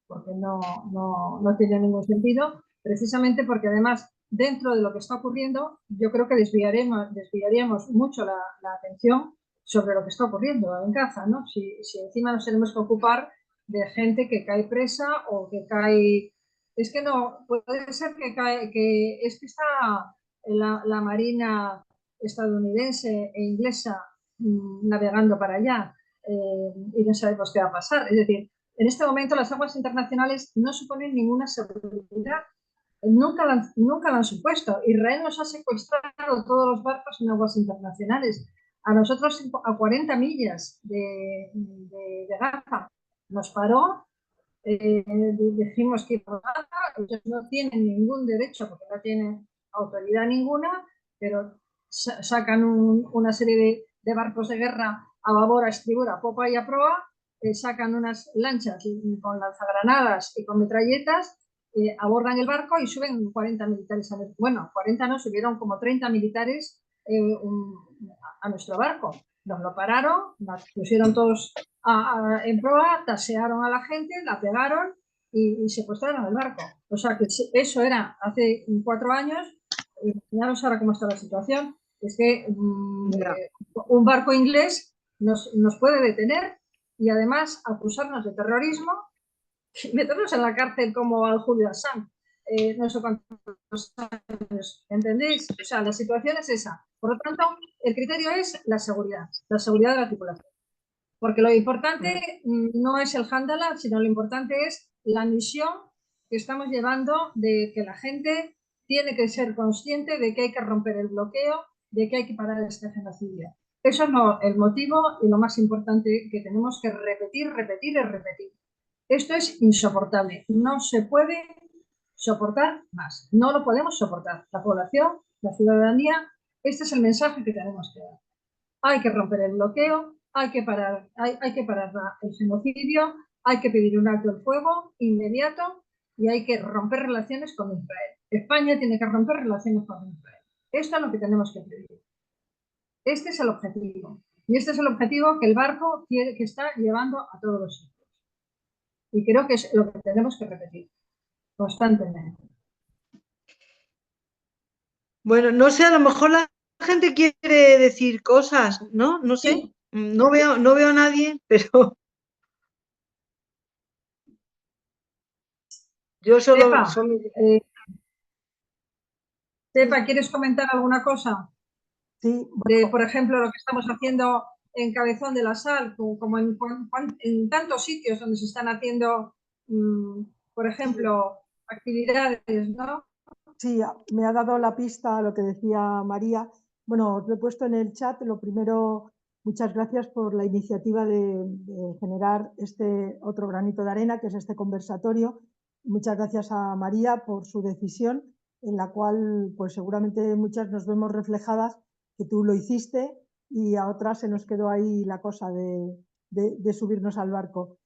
porque no tiene ningún sentido, precisamente porque además dentro de lo que está ocurriendo yo creo que desviaríamos mucho la atención sobre lo que está ocurriendo en Gaza, ¿no? Si encima nos tenemos que ocupar de gente que cae presa o que cae... Es que no, puede ser que es que está la Marina estadounidense e inglesa navegando para allá y no sabemos qué va a pasar. Es decir, en este momento las aguas internacionales no suponen ninguna seguridad. Nunca la han supuesto. Israel nos ha secuestrado todos los barcos en aguas internacionales. A nosotros a 40 millas de Gaza nos paró, dijimos que ellos no tienen ningún derecho porque no tienen autoridad ninguna, pero sacan una serie de barcos de guerra a babor, a estribor, a popa y a proa, sacan unas lanchas con lanzagranadas y con metralletas, abordan el barco y suben 40 militares. Bueno, 40 no, subieron como 30 militares a nuestro barco. Nos lo pararon, nos pusieron todos en proa, tasearon a la gente, la pegaron y secuestraron el barco. O sea que eso era hace 4 años. Imaginaros ahora cómo está la situación. Es que un barco inglés nos puede detener y además acusarnos de terrorismo y meternos en la cárcel como al Julio Assange. No sé cuántos años, ¿entendéis? O sea, la situación es esa. Por lo tanto, el criterio es la seguridad de la tripulación. Porque lo importante no es el handala, sino lo importante es la misión que estamos llevando de que la gente tiene que ser consciente de que hay que romper el bloqueo, de que hay que parar este genocidio. Eso es el motivo y lo más importante que tenemos que repetir, repetir y repetir. Esto es insoportable. No se puede soportar más. No lo podemos soportar. La población, la ciudadanía, este es el mensaje que tenemos que dar. Hay que romper el bloqueo, hay que parar el genocidio, hay que pedir un alto el fuego inmediato y hay que romper relaciones con Israel. España tiene que romper relaciones con Israel. Esto es lo que tenemos que pedir. Este es el objetivo. Y este es el objetivo que el barco que está llevando a todos los sitios. Y creo que es lo que tenemos que repetir constantemente. Bueno, no sé, a lo mejor la gente quiere decir cosas, ¿no? No sé. Sí. No veo a nadie, pero yo solo... Pepa, ¿quieres comentar alguna cosa? Sí, Por ejemplo, lo que estamos haciendo en Cabezón de la Sal, como en tantos sitios donde se están haciendo, por ejemplo, actividades, ¿no? sí, me ha dado la pista a lo que decía María. Bueno, os lo he puesto en el chat. Lo primero, muchas gracias por la iniciativa de generar este otro granito de arena, que es este conversatorio. Muchas gracias a María por su decisión, en la cual pues seguramente muchas nos vemos reflejadas, que tú lo hiciste y a otras se nos quedó ahí la cosa de subirnos al barco.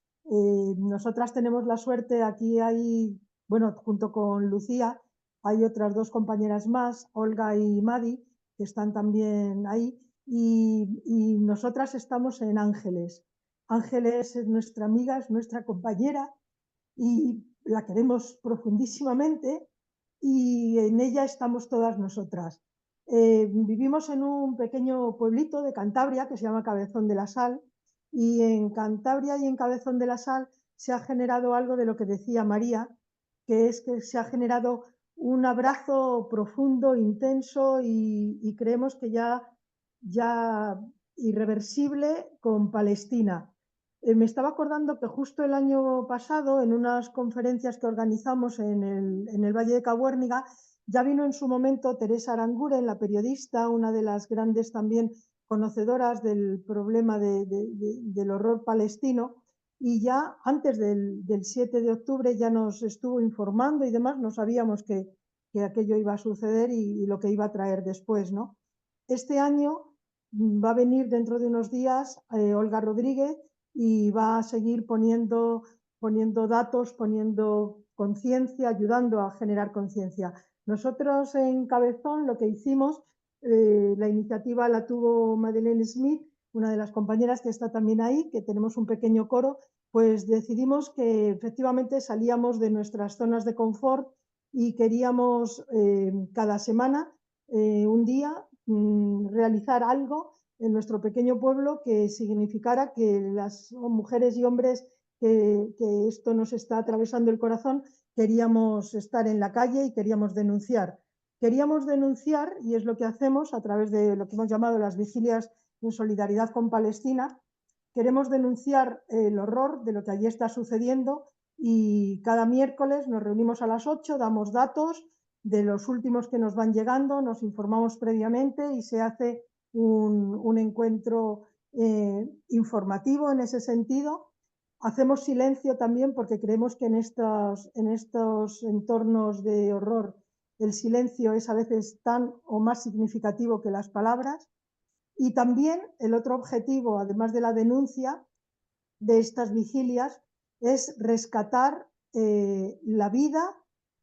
Nosotras tenemos la suerte, aquí hay, bueno, junto con Lucía, hay otras 2 compañeras más, Olga y Madi, que están también ahí, y nosotras estamos en Ángeles. Ángeles es nuestra amiga, es nuestra compañera y la queremos profundísimamente y en ella estamos todas nosotras. Vivimos en un pequeño pueblito de Cantabria que se llama Cabezón de la Sal, y en Cantabria y en Cabezón de la Sal se ha generado algo de lo que decía María, que es que se ha generado un abrazo profundo, intenso y creemos que ya irreversible con Palestina. Me estaba acordando que justo el año pasado, en unas conferencias que organizamos en el Valle de Cabuérniga, ya vino en su momento Teresa Aranguren, la periodista, una de las grandes también conocedoras del problema del horror palestino, y ya antes del 7 de octubre ya nos estuvo informando y demás. No sabíamos que que aquello iba a suceder y lo que iba a traer después, ¿no? Este año va a venir dentro de unos días Olga Rodríguez y va a seguir poniendo datos, poniendo conciencia, ayudando a generar conciencia. Nosotros en Cabezón lo que hicimos, la iniciativa la tuvo Madeleine Smith, una de las compañeras que está también ahí, que tenemos un pequeño coro, pues decidimos que efectivamente salíamos de nuestras zonas de confort y queríamos cada semana, un día, realizar algo en nuestro pequeño pueblo que significara que las mujeres y hombres que esto nos está atravesando el corazón, queríamos estar en la calle y queríamos denunciar. Queríamos denunciar, y es lo que hacemos a través de lo que hemos llamado las vigilias en solidaridad con Palestina. Queremos denunciar el horror de lo que allí está sucediendo y cada miércoles nos reunimos a las 8, damos datos de los últimos que nos van llegando, nos informamos previamente y se hace un encuentro informativo en ese sentido. Hacemos silencio también porque creemos que en estos entornos de horror el silencio es a veces tan o más significativo que las palabras. Y también el otro objetivo, además de la denuncia de estas vigilias, es rescatar la vida,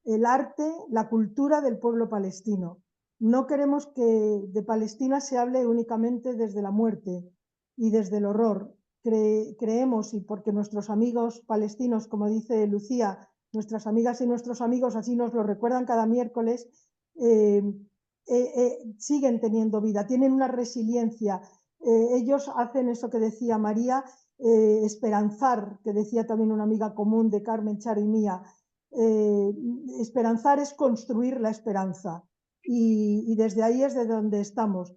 el arte, la cultura del pueblo palestino. No queremos que de Palestina se hable únicamente desde la muerte y desde el horror. Creemos, y porque nuestros amigos palestinos, como dice Lucía, nuestras amigas y nuestros amigos así nos lo recuerdan cada miércoles, siguen teniendo vida, tienen una resiliencia. Ellos hacen eso que decía María, esperanzar, que decía también una amiga común de Carmen, Charo y mía. Esperanzar es construir la esperanza y desde ahí es de donde estamos.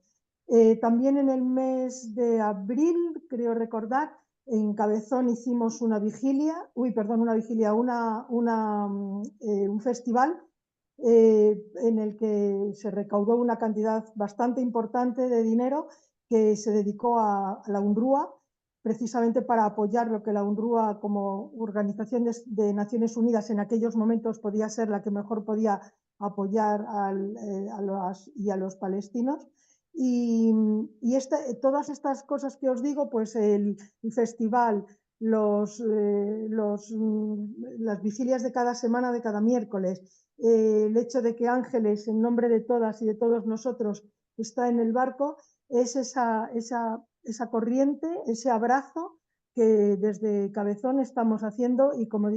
También en el mes de abril, creo recordar, en Cabezón hicimos un festival en el que se recaudó una cantidad bastante importante de dinero que se dedicó a la UNRWA, precisamente para apoyar lo que la UNRWA como organización de Naciones Unidas en aquellos momentos podía ser la que mejor podía apoyar a los palestinos. Y todas estas cosas que os digo, pues el festival, las vigilias de cada semana, de cada miércoles, el hecho de que Ángeles, en nombre de todas y de todos nosotros, está en el barco, es esa corriente, ese abrazo que desde Cabezón estamos haciendo y, como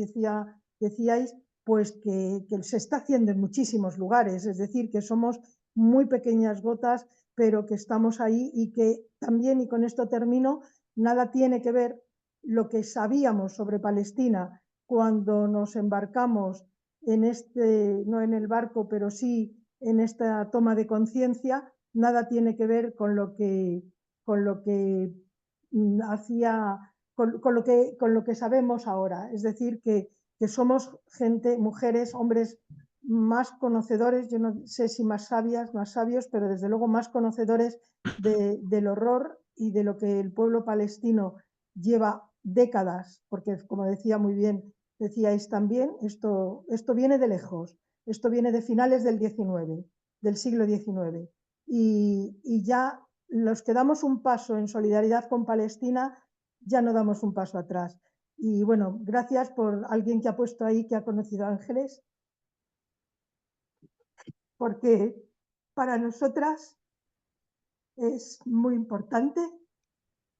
decíais, pues que se está haciendo en muchísimos lugares, es decir, que somos muy pequeñas gotas, pero que estamos ahí y que también, y con esto termino, nada tiene que ver lo que sabíamos sobre Palestina cuando nos embarcamos no en el barco, pero sí en esta toma de conciencia, nada tiene que ver con lo que sabemos ahora. Es decir, que somos gente, mujeres, hombres más conocedores, yo no sé si más sabios, pero desde luego más conocedores del horror y de lo que el pueblo palestino lleva décadas, porque como decía muy bien, decíais también, esto viene de lejos, esto viene de finales del siglo XIX, y ya los que damos un paso en solidaridad con Palestina, ya no damos un paso atrás. Y bueno, gracias por alguien que ha puesto ahí que ha conocido a Ángeles, porque para nosotras es muy importante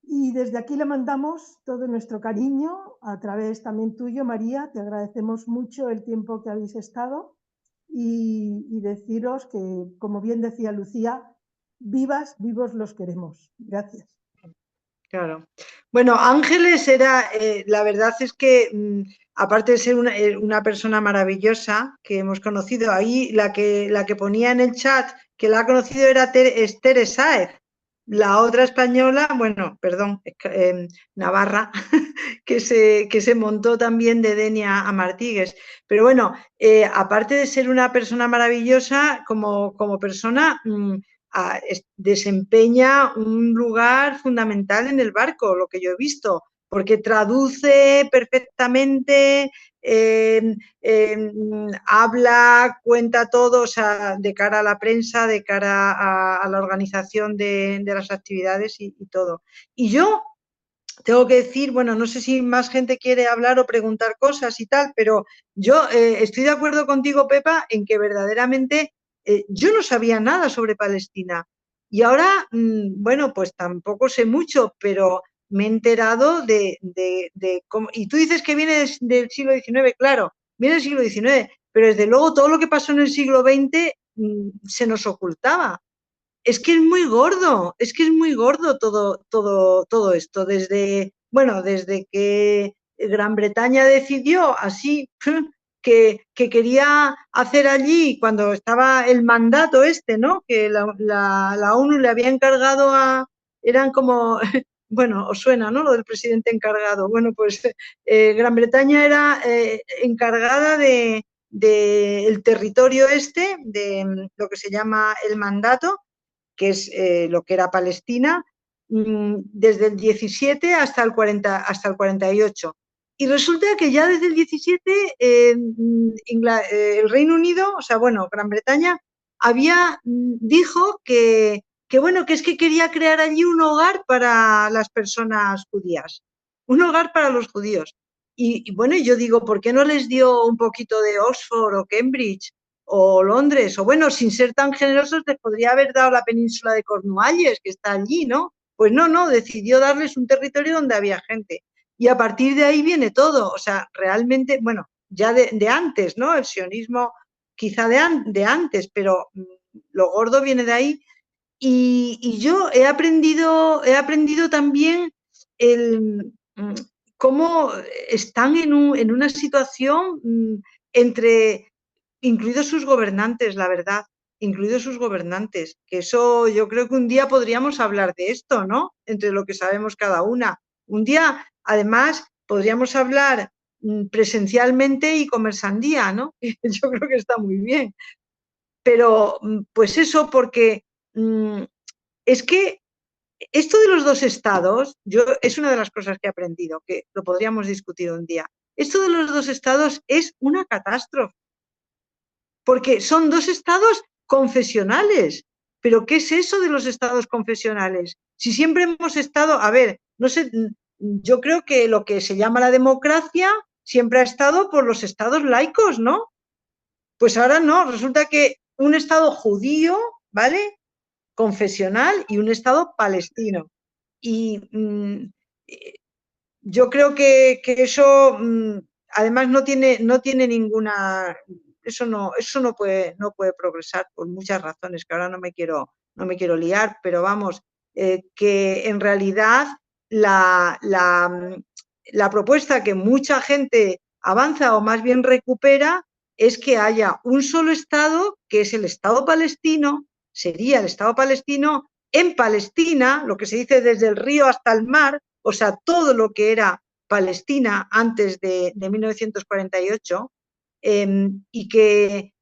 y desde aquí le mandamos todo nuestro cariño a través también tuyo, María. Te agradecemos mucho el tiempo que habéis estado y deciros que, como bien decía Lucía, vivos los queremos. Gracias. Claro. Bueno, Ángeles era, la verdad es que, aparte de ser una persona maravillosa que hemos conocido, ahí la que ponía en el chat que la ha conocido era Esther Sáez, la otra española, bueno, perdón, Navarra, que se montó también de Denia a Martigues. Pero bueno, aparte de ser una persona maravillosa, como persona, desempeña un lugar fundamental en el barco, lo que yo he visto. porque traduce perfectamente, habla, cuenta todo, o sea, de cara a la prensa, de cara a la organización de las actividades y todo. Y yo tengo que decir, bueno, no sé si más gente quiere hablar o preguntar cosas y tal, pero yo estoy de acuerdo contigo, Pepa, en que verdaderamente yo no sabía nada sobre Palestina. Y ahora, bueno, pues tampoco sé mucho, pero me he enterado de cómo... Y tú dices que viene del siglo XIX, claro, viene del siglo XIX, pero desde luego todo lo que pasó en el siglo XX se nos ocultaba. Es que es muy gordo, es que es muy gordo todo esto, bueno, desde que Gran Bretaña decidió así que quería hacer allí, cuando estaba el mandato ¿no? Que la ONU le había encargado eran como, bueno, os suena, ¿no? Lo del presidente encargado. Bueno, pues Gran Bretaña era encargada del territorio de lo que se llama el mandato, que es lo que era Palestina, desde el 17 hasta el 48. Y resulta que ya desde el 17 el Reino Unido, o sea, bueno, Gran Bretaña, dijo bueno, que es que quería crear allí un hogar para las personas judías, un hogar para los judíos. Y bueno, yo digo, ¿por qué no les dio un poquito de Oxford o Cambridge o Londres? O bueno, sin ser tan generosos, les podría haber dado la península de Cornualles, que está allí, ¿no? Pues no, decidió darles un territorio donde había gente. Y a partir de ahí viene todo. O sea, realmente, bueno, ya de antes, ¿no? El sionismo quizá de antes, pero lo gordo viene de ahí. Y yo he aprendido también cómo están en una situación entre, incluidos sus gobernantes, la verdad, incluidos sus gobernantes, que eso yo creo que un día podríamos hablar de esto, ¿no? Entre lo que sabemos cada una. Un día, además, podríamos hablar presencialmente y comer sandía, ¿no? Yo creo que está muy bien. Pero, pues eso, porque es que esto de los dos estados, es una de las cosas que he aprendido, que lo podríamos discutir un día. Esto de los dos estados es una catástrofe, porque son dos estados confesionales. ¿Pero qué es eso de los estados confesionales? Si siempre hemos estado, a ver, no sé, yo creo que lo que se llama la democracia siempre ha estado por los estados laicos, ¿no? Pues ahora no, resulta que un estado judío, ¿vale? Confesional y un estado palestino. Y yo creo que eso además no tiene ninguna, eso no puede progresar por muchas razones, que ahora no me quiero liar, pero vamos, que en realidad la propuesta que mucha gente avanza o más bien recupera es que haya un solo Estado, que es el Estado palestino, sería el Estado palestino en Palestina, lo que se dice desde el río hasta el mar, o sea, todo lo que era Palestina antes de 1948, y que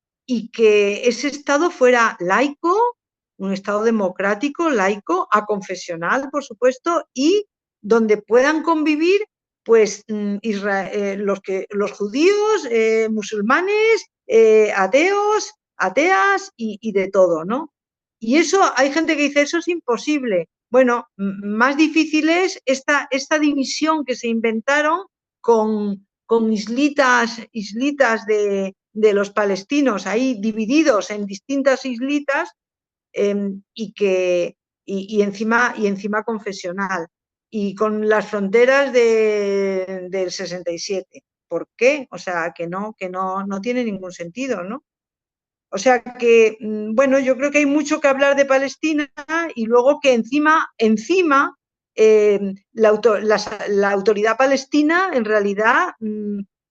ese Estado fuera laico, un Estado democrático, laico, aconfesional, por supuesto, y donde puedan convivir pues los judíos, musulmanes, ateos, ateas y de todo, ¿no? Y eso, hay gente que dice, eso es imposible. Bueno, más difícil es esta división que se inventaron con islitas de los palestinos ahí divididos en distintas islitas, y encima confesional, y con las fronteras del 67. ¿Por qué? O sea, que no tiene ningún sentido, ¿no? O sea que, bueno, yo creo que hay mucho que hablar de Palestina, y luego que encima la autoridad palestina en realidad,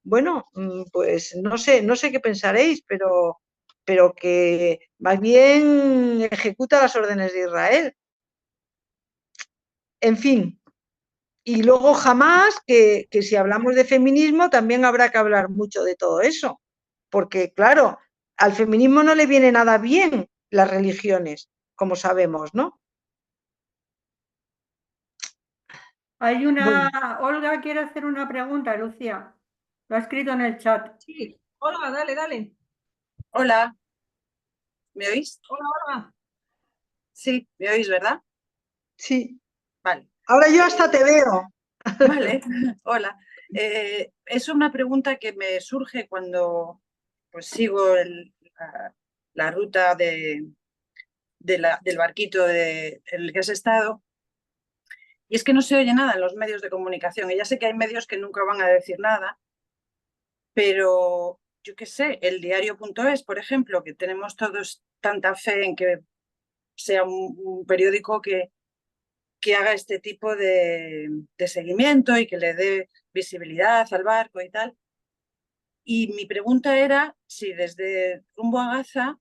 bueno, pues no sé qué pensaréis, pero que más bien ejecuta las órdenes de Israel. En fin, y luego jamás que si hablamos de feminismo también habrá que hablar mucho de todo eso, porque claro, al feminismo no le viene nada bien las religiones, como sabemos, ¿no? Hay Bueno, Olga quiere hacer una pregunta, Lucía. Lo ha escrito en el chat. Sí, Olga, dale, dale. Hola, ¿me oís? Hola, Olga. Sí, ¿me oís, verdad? sí. Vale, Ahora yo hasta te veo. vale, hola. Es una pregunta que me surge cuando pues, sigo la ruta del barquito en el que has estado. Y es que no se oye nada en los medios de comunicación. Y ya sé que hay medios que nunca van a decir nada, pero yo qué sé, el diario.es, por ejemplo, que tenemos todos tanta fe en que sea un periódico que haga este tipo de seguimiento y que le dé visibilidad al barco y tal. Y mi pregunta era si desde Rumbo a Gaza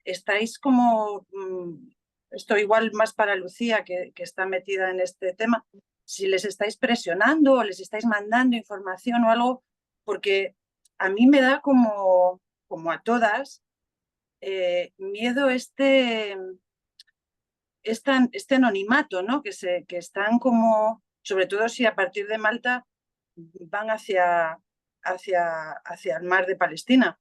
estáis como, esto igual más para Lucía, que está metida en este tema, si les estáis presionando o les estáis mandando información o algo, porque a mí me da como a todas miedo este anonimato, ¿no? Que están como, sobre todo si a partir de Malta van hacia el mar de Palestina,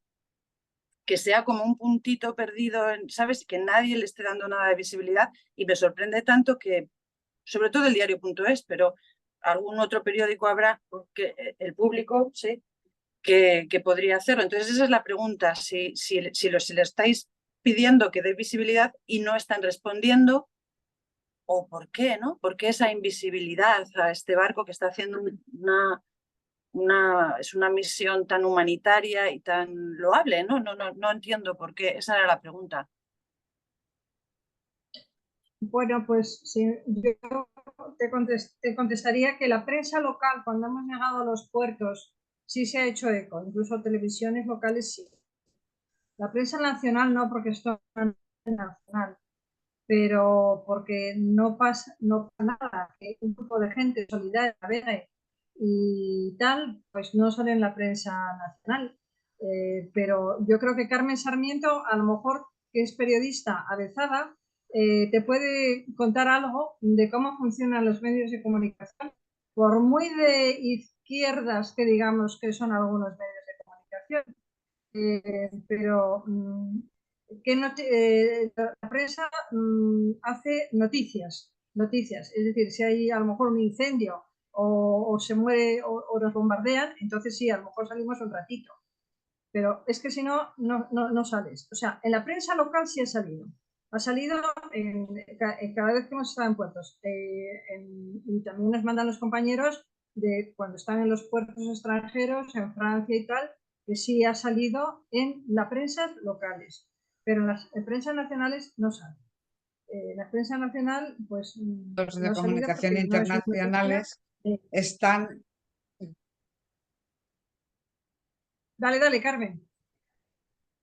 que sea como un puntito perdido, ¿sabes? Que nadie le esté dando nada de visibilidad y me sorprende tanto que, sobre todo el diario.es, pero algún otro periódico habrá, que el público, sí, que podría hacerlo. Entonces esa es la pregunta, si le estáis pidiendo que dé visibilidad y no están respondiendo, o por qué, ¿no? ¿Por qué esa invisibilidad a este barco que está haciendo es una misión tan humanitaria y tan loable, ¿no? No entiendo por qué. Esa era la pregunta. Bueno, pues sí, yo te contestaría que la prensa local, cuando hemos llegado a los puertos, sí se ha hecho eco, incluso televisiones locales sí. La prensa nacional no, porque esto no es nacional, pero porque no pasa nada, que un grupo de gente solidaria navegue y tal, pues no sale en la prensa nacional. Pero yo creo que Carmen Sarmiento, a lo mejor que es periodista avezada, te puede contar algo de cómo funcionan los medios de comunicación, por muy de izquierdas que digamos que son algunos medios de comunicación. Pero la prensa hace noticias, es decir, si hay a lo mejor un incendio o se muere o nos bombardean, entonces sí, a lo mejor salimos un ratito, pero es que si no, no sales. O sea, en la prensa local sí ha salido cada vez que hemos estado en puertos, y también nos mandan los compañeros de cuando están en los puertos extranjeros, en Francia y tal, que sí ha salido en las prensas locales, pero en las prensas nacionales no sale. La prensa nacional, pues Los de no ha salido comunicación porque no es noticia. internacionales están, Dale, Carmen.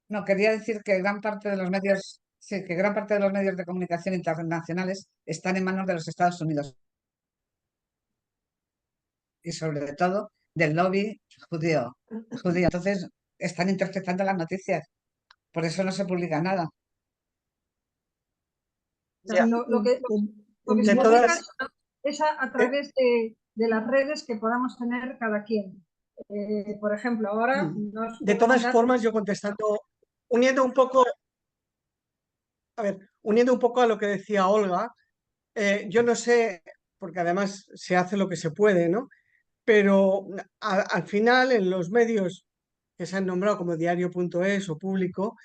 no, quería decir que gran parte de los medios, sí, que gran parte de los medios de comunicación internacionales están en manos de los Estados Unidos y sobre todo del lobby judío. Entonces están interpretando las noticias, por eso no se publica nada. Ya. Lo que se De publica todas, es a través de las redes que podamos tener cada quien. Por ejemplo, ahora nos de puedo todas mandar. formas, yo contestando, uniendo un poco, a ver, uniendo un poco a lo que decía Olga, yo no sé, porque además se hace lo que se puede, ¿no? Pero al final en los medios que se han nombrado como diario.es o público,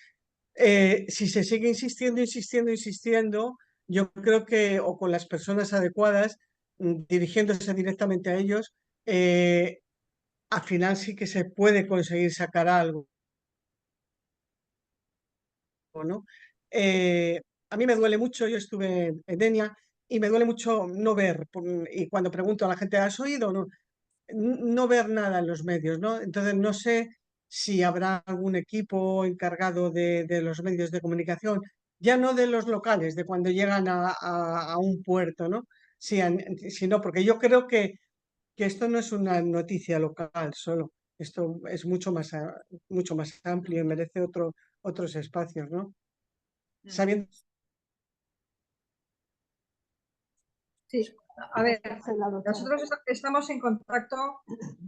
si se sigue insistiendo, yo creo que, o con las personas adecuadas, dirigiéndose directamente a ellos, al final sí que se puede conseguir sacar algo, ¿no? A mí me duele mucho, yo estuve en Denia y me duele mucho no ver, y cuando pregunto a la gente, ¿has oído? No ver nada en los medios, ¿no? Entonces no sé si habrá algún equipo encargado de los medios de comunicación, ya no de los locales, de cuando llegan a un puerto, ¿no? Sino porque yo creo que esto no es una noticia local solo, esto es mucho más amplio y merece otros espacios, ¿no? Sabiendo Sí, A ver, Cancelado, Charo. nosotros estamos en contacto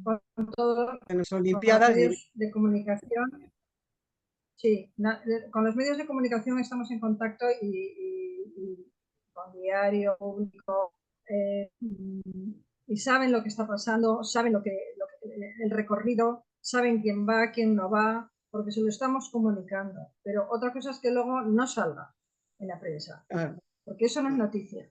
con todos En las los Olimpiadas, medios de comunicación. Sí, con los medios de comunicación estamos en contacto y con diario público y saben lo que está pasando, saben el recorrido, saben quién va, quién no va, porque se lo estamos comunicando. Pero otra cosa es que luego no salga en la prensa, porque eso no es noticia.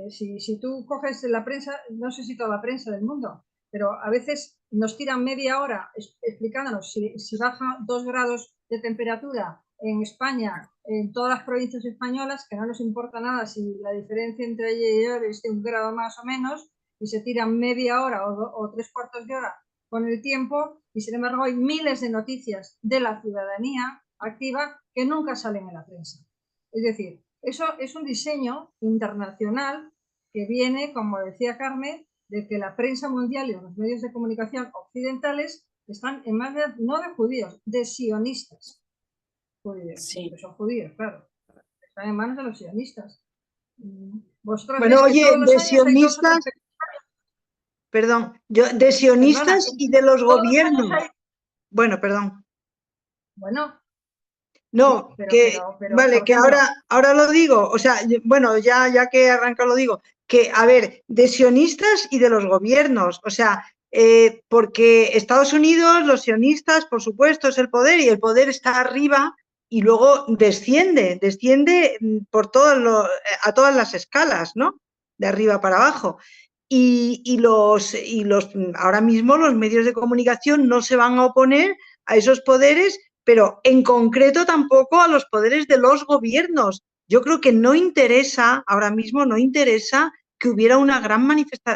Si tú coges la prensa, no sé si toda la prensa del mundo, pero a veces nos tiran media hora explicándonos si baja 2 grados de temperatura en España, en todas las provincias españolas, que no nos importa nada si la diferencia entre ella y yo es de 1 grado más o menos, y se tiran media hora o 3/4 de hora con el tiempo, y sin embargo hay miles de noticias de la ciudadanía activa que nunca salen en la prensa. Es decir, eso es un diseño internacional que viene, como decía Carmen, de que la prensa mundial y los medios de comunicación occidentales están en manos no de judíos, de sionistas. Judíos, Sí. que son judíos, claro. Están en manos de los sionistas. Vosotros Bueno, veis que oye, todos los de años hay 2 o 3... sionistas, perdón, de sionistas Perdona, y de los todos los años gobiernos. hay... Bueno, perdón. Bueno, No, sí, que, vale, por que ejemplo, ahora lo digo, o sea, bueno, ya que arranca lo digo, que, a ver, de sionistas y de los gobiernos, o sea, porque Estados Unidos, los sionistas, por supuesto, es el poder y el poder está arriba y luego desciende por a todas las escalas, ¿no? De arriba para abajo. Ahora mismo los medios de comunicación no se van a oponer a esos poderes, pero en concreto tampoco a los poderes de los gobiernos. Yo creo que no interesa, ahora mismo no interesa que hubiera una gran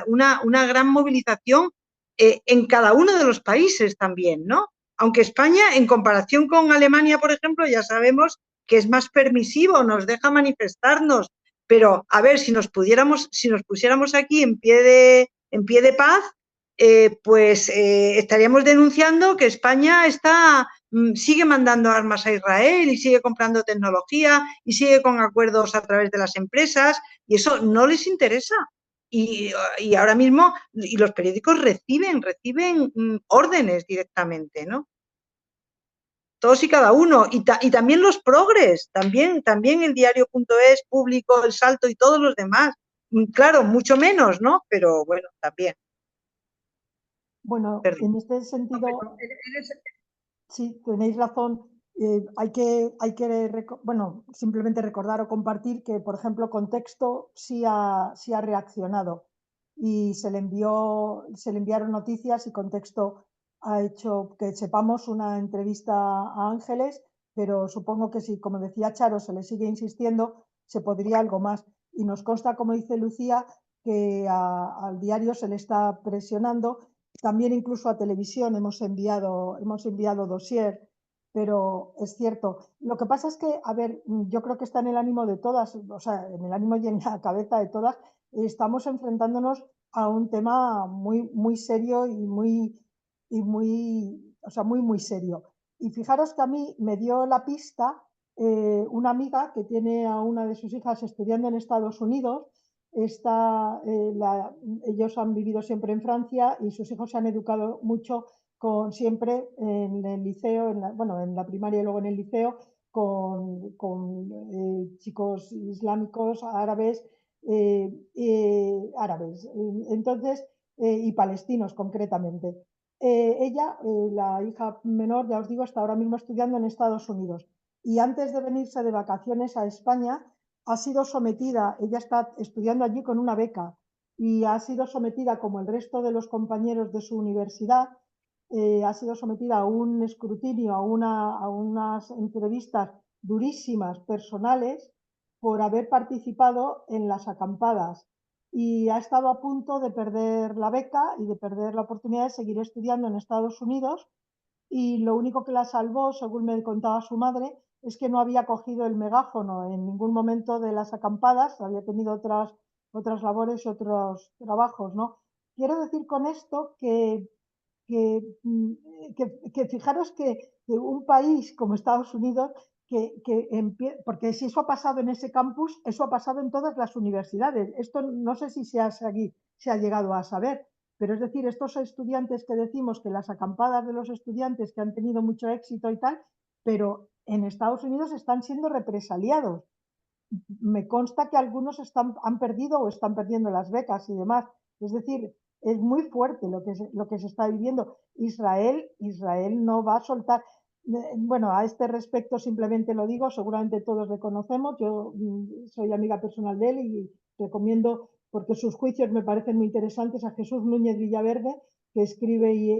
una gran movilización en cada uno de los países también, ¿no? Aunque España, en comparación con Alemania, por ejemplo, ya sabemos que es más permisivo, nos deja manifestarnos, pero a ver, si nos pusiéramos aquí en pie de paz, pues estaríamos denunciando que España sigue mandando armas a Israel y sigue comprando tecnología y sigue con acuerdos a través de las empresas, y eso no les interesa. Y ahora mismo los periódicos reciben órdenes directamente, ¿no? Todos y cada uno, y también los progres, también el diario.es, Público, El Salto y todos los demás. Claro, mucho menos, ¿no? Pero bueno, también. Bueno, Perdón. en este sentido, sí, tenéis razón. Bueno, simplemente recordar o compartir que, por ejemplo, Contexto sí ha reaccionado y se le enviaron noticias y Contexto ha hecho que sepamos una entrevista a Ángeles, pero supongo que si, como decía Charo, se le sigue insistiendo, se podría algo más. Y nos consta, como dice Lucía, que al diario se le está presionando. También incluso a televisión hemos enviado dossier, pero es cierto. Lo que pasa es que, a ver, yo creo que está en el ánimo de todas, o sea, en el ánimo y en la cabeza de todas, estamos enfrentándonos a un tema muy, muy serio o sea, muy, muy serio. Y fijaros que a mí me dio la pista una amiga que tiene a una de sus hijas estudiando en Estados Unidos. Ellos han vivido siempre en Francia y sus hijos se han educado mucho siempre en el liceo, en la primaria y luego en el liceo, con chicos islámicos, árabes, entonces, y palestinos concretamente. La hija menor, ya os digo, está ahora mismo estudiando en Estados Unidos y antes de venirse de vacaciones a España ha sido sometida, ella está estudiando allí con una beca y ha sido sometida, como el resto de los compañeros de su universidad, ha sido sometida a un escrutinio, a unas entrevistas durísimas, personales, por haber participado en las acampadas. Y ha estado a punto de perder la beca y de perder la oportunidad de seguir estudiando en Estados Unidos. Y lo único que la salvó, según me contaba su madre, es que no había cogido el megáfono en ningún momento de las acampadas, había tenido otras labores y otros trabajos, ¿no? Quiero decir con esto que fijaros que un país como Estados Unidos porque si eso ha pasado en ese campus, eso ha pasado en todas las universidades. Esto no sé si se ha llegado a saber, pero es decir, estos estudiantes que decimos que las acampadas de los estudiantes que han tenido mucho éxito y tal, pero en Estados Unidos están siendo represaliados. Me consta que algunos han perdido o están perdiendo las becas y demás. Es decir, es muy fuerte lo que se está viviendo. Israel no va a soltar. Bueno, a este respecto simplemente lo digo, seguramente todos le conocemos, yo soy amiga personal de él y recomiendo, porque sus juicios me parecen muy interesantes, a Jesús Núñez Villaverde, que escribe y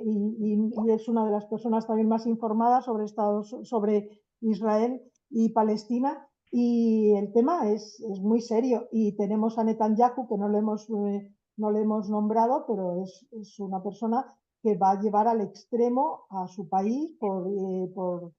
es una de las personas también más informadas sobre Israel y Palestina. Y el tema es muy serio. Y tenemos a Netanyahu, que no le hemos nombrado, pero es una persona que va a llevar al extremo a su país por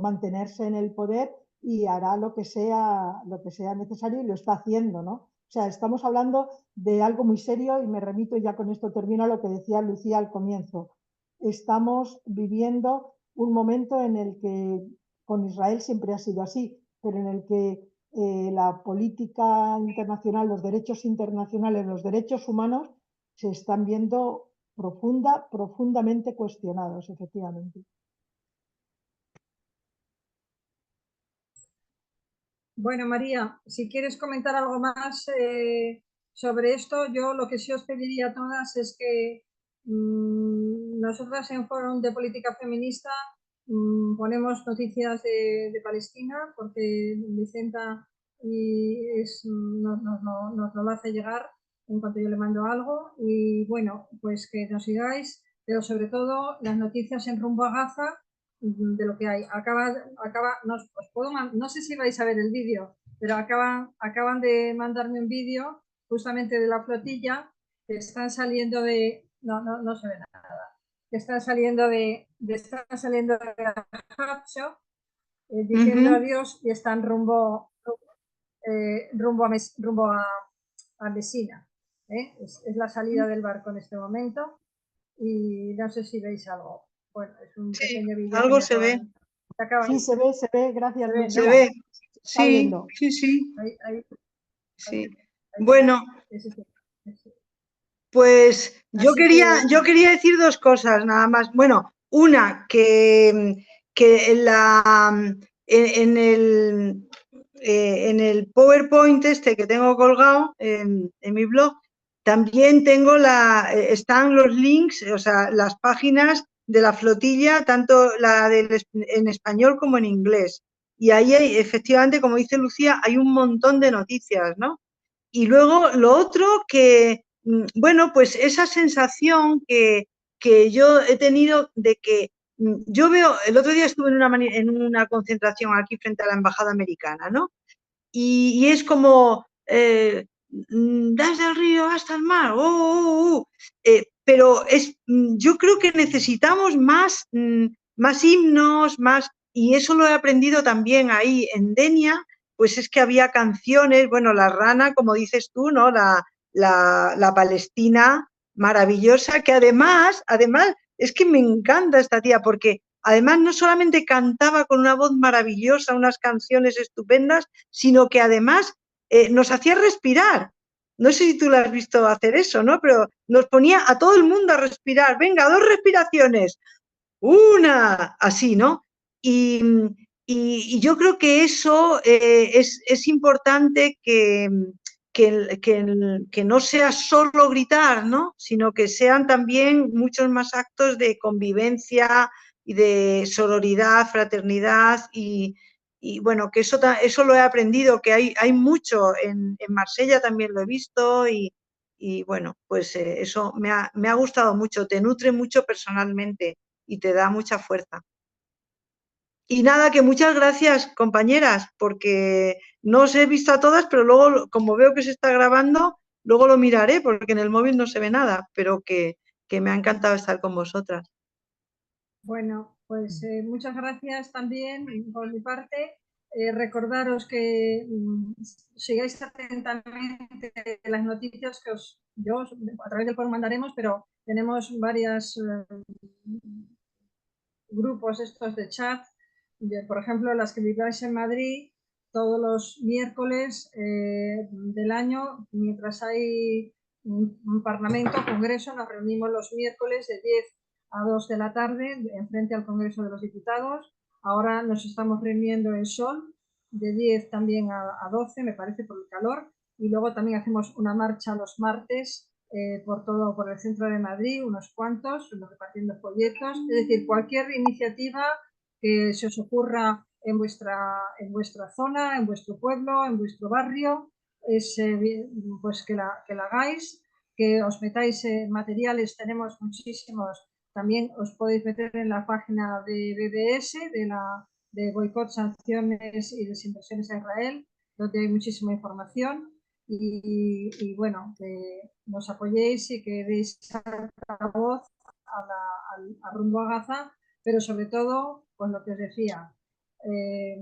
mantenerse en el poder y hará lo que sea necesario y lo está haciendo, ¿no? O sea, estamos hablando de algo muy serio y me remito, y ya con esto termino, a lo que decía Lucía al comienzo. Estamos viviendo un momento en el que con Israel siempre ha sido así, pero en el que la política internacional, los derechos internacionales, los derechos humanos se están viendo profundamente cuestionados, efectivamente. Bueno, María, si quieres comentar algo más sobre esto, yo lo que sí os pediría a todas es que nosotras en Fórum de Política Feminista ponemos noticias de Palestina, porque Vicenta nos lo hace llegar en cuanto yo le mando algo, y bueno, pues que nos sigáis, pero sobre todo las noticias en rumbo a Gaza, de lo que hay. No sé si vais a ver el vídeo, pero acaban de mandarme un vídeo justamente de la flotilla que están saliendo no se ve nada, que están saliendo de Hacho, diciendo adiós, y están rumbo a Mesina. Es la salida del barco en este momento, y no sé si veis algo. Bueno, es un pequeño vídeo. Algo se ve. Sí, se ve, gracias. Se ve, sí, sí. Ahí, bueno, pues yo quería decir dos cosas nada más. Bueno, una, que en el PowerPoint este que tengo colgado en mi blog, también tengo están los links, o sea, las páginas de la flotilla, tanto la en español como en inglés. Y ahí hay, efectivamente, como dice Lucía, hay un montón de noticias, ¿no? Y luego lo otro que, bueno, pues esa sensación que yo he tenido de que yo veo, el otro día estuve en una concentración aquí frente a la Embajada Americana, ¿no? Y es como, desde el río hasta el mar, pero yo creo que necesitamos más himnos, y eso lo he aprendido también ahí en Denia, pues es que había canciones, bueno, La Rana, como dices tú, ¿no? La Palestina maravillosa, que además, es que me encanta esta tía, porque además no solamente cantaba con una voz maravillosa, unas canciones estupendas, sino que además nos hacía respirar. No sé si tú la has visto hacer eso, ¿no? Pero nos ponía a todo el mundo a respirar. Venga, 2 respiraciones. Una, así, ¿no? Y yo creo que eso es importante que no sea solo gritar, ¿no? Sino que sean también muchos más actos de convivencia y de sororidad, fraternidad, y bueno, que eso lo he aprendido, que hay mucho, en Marsella también lo he visto, y bueno, pues eso me ha gustado mucho, te nutre mucho personalmente y te da mucha fuerza. Y nada, que muchas gracias, compañeras, porque no os he visto a todas, pero luego, como veo que se está grabando, luego lo miraré, porque en el móvil no se ve nada, pero que me ha encantado estar con vosotras. Bueno, pues muchas gracias también por mi parte. Recordaros que sigáis atentamente las noticias que yo a través del foro mandaremos, pero tenemos varios grupos estos de chat por ejemplo, las que viváis en Madrid, todos los miércoles del año, mientras hay un parlamento, congreso, nos reunimos los miércoles de 10 a 2 de la tarde en frente al Congreso de los Diputados. Ahora nos estamos reuniendo en Sol de 10 también a 12, me parece, por el calor. Y luego también hacemos una marcha los martes por el centro de Madrid, unos cuantos, repartiendo folletos. Es decir, cualquier iniciativa que se os ocurra en vuestra zona, en vuestro pueblo, en vuestro barrio, pues que la hagáis, que os metáis en materiales, tenemos muchísimos. También os podéis meter en la página de BBS, de Boicot, Sanciones y Desinversiones a Israel, donde hay muchísima información. Y bueno, que nos apoyéis y que deis voz a rumbo a Gaza, pero sobre todo, pues lo que os decía,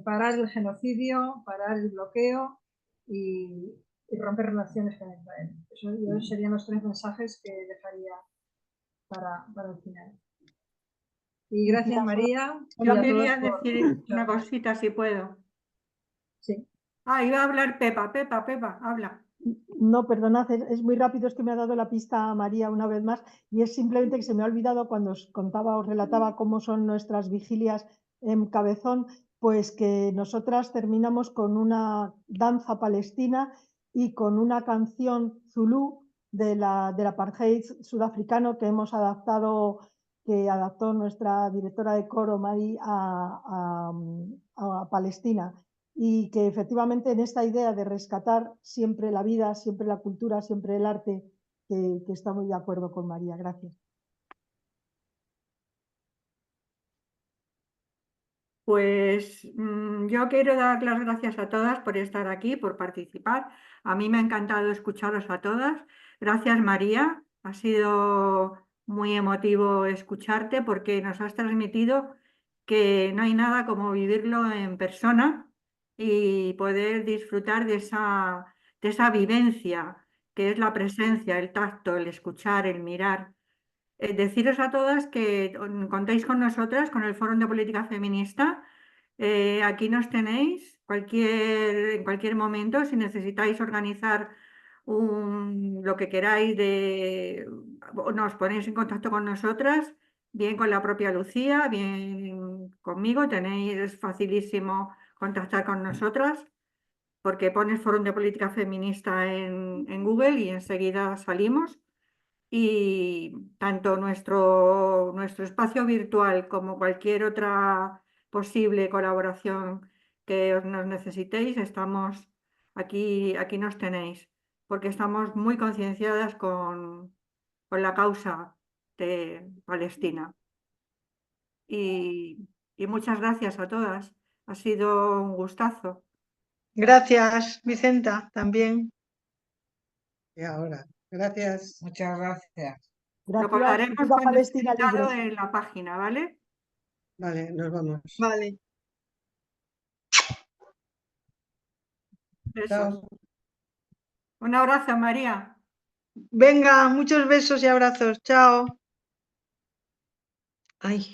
parar el genocidio, parar el bloqueo y romper relaciones con Israel. Esos serían los 3 mensajes que dejaría para el final. Y gracias, María. Yo quería decir una cosita, si puedo. Sí. Iba a hablar Pepa, habla. No, perdonad, es muy rápido, es que me ha dado la pista a María una vez más y es simplemente que se me ha olvidado cuando os contaba, os relataba cómo son nuestras vigilias en Cabezón, pues que nosotras terminamos con una danza palestina y con una canción zulú del apartheid sudafricano que hemos adaptado, que adaptó nuestra directora de coro, Mari, a Palestina. Y que efectivamente en esta idea de rescatar siempre la vida, siempre la cultura, siempre el arte, que está muy de acuerdo con María. Gracias. Pues yo quiero dar las gracias a todas por estar aquí, por participar. A mí me ha encantado escucharos a todas. Gracias, María. Ha sido muy emotivo escucharte porque nos has transmitido que no hay nada como vivirlo en persona y poder disfrutar de esa vivencia que es la presencia, el tacto, el escuchar, el mirar. Deciros a todas que contéis con nosotras, con el Foro de Política Feminista. Aquí nos tenéis en cualquier momento, si necesitáis organizar lo que queráis, nos ponéis en contacto con nosotras, bien con la propia Lucía, bien conmigo, es facilísimo contactar con nosotras, porque pones Foro de Política Feminista en Google y enseguida salimos. Y tanto nuestro espacio virtual como cualquier otra posible colaboración que nos necesitéis, estamos aquí nos tenéis, porque estamos muy concienciadas con la causa de Palestina. Y muchas gracias a todas. Ha sido un gustazo. Gracias, Vicenta, también. Y ahora, gracias. Muchas gracias. Lo Gracias. colgaremos Viva con Palestina destacado libre. en la página, ¿vale? Vale, nos vamos. Vale. Besos. Chao. Un abrazo, María. Venga, muchos besos y abrazos. Chao. Ay.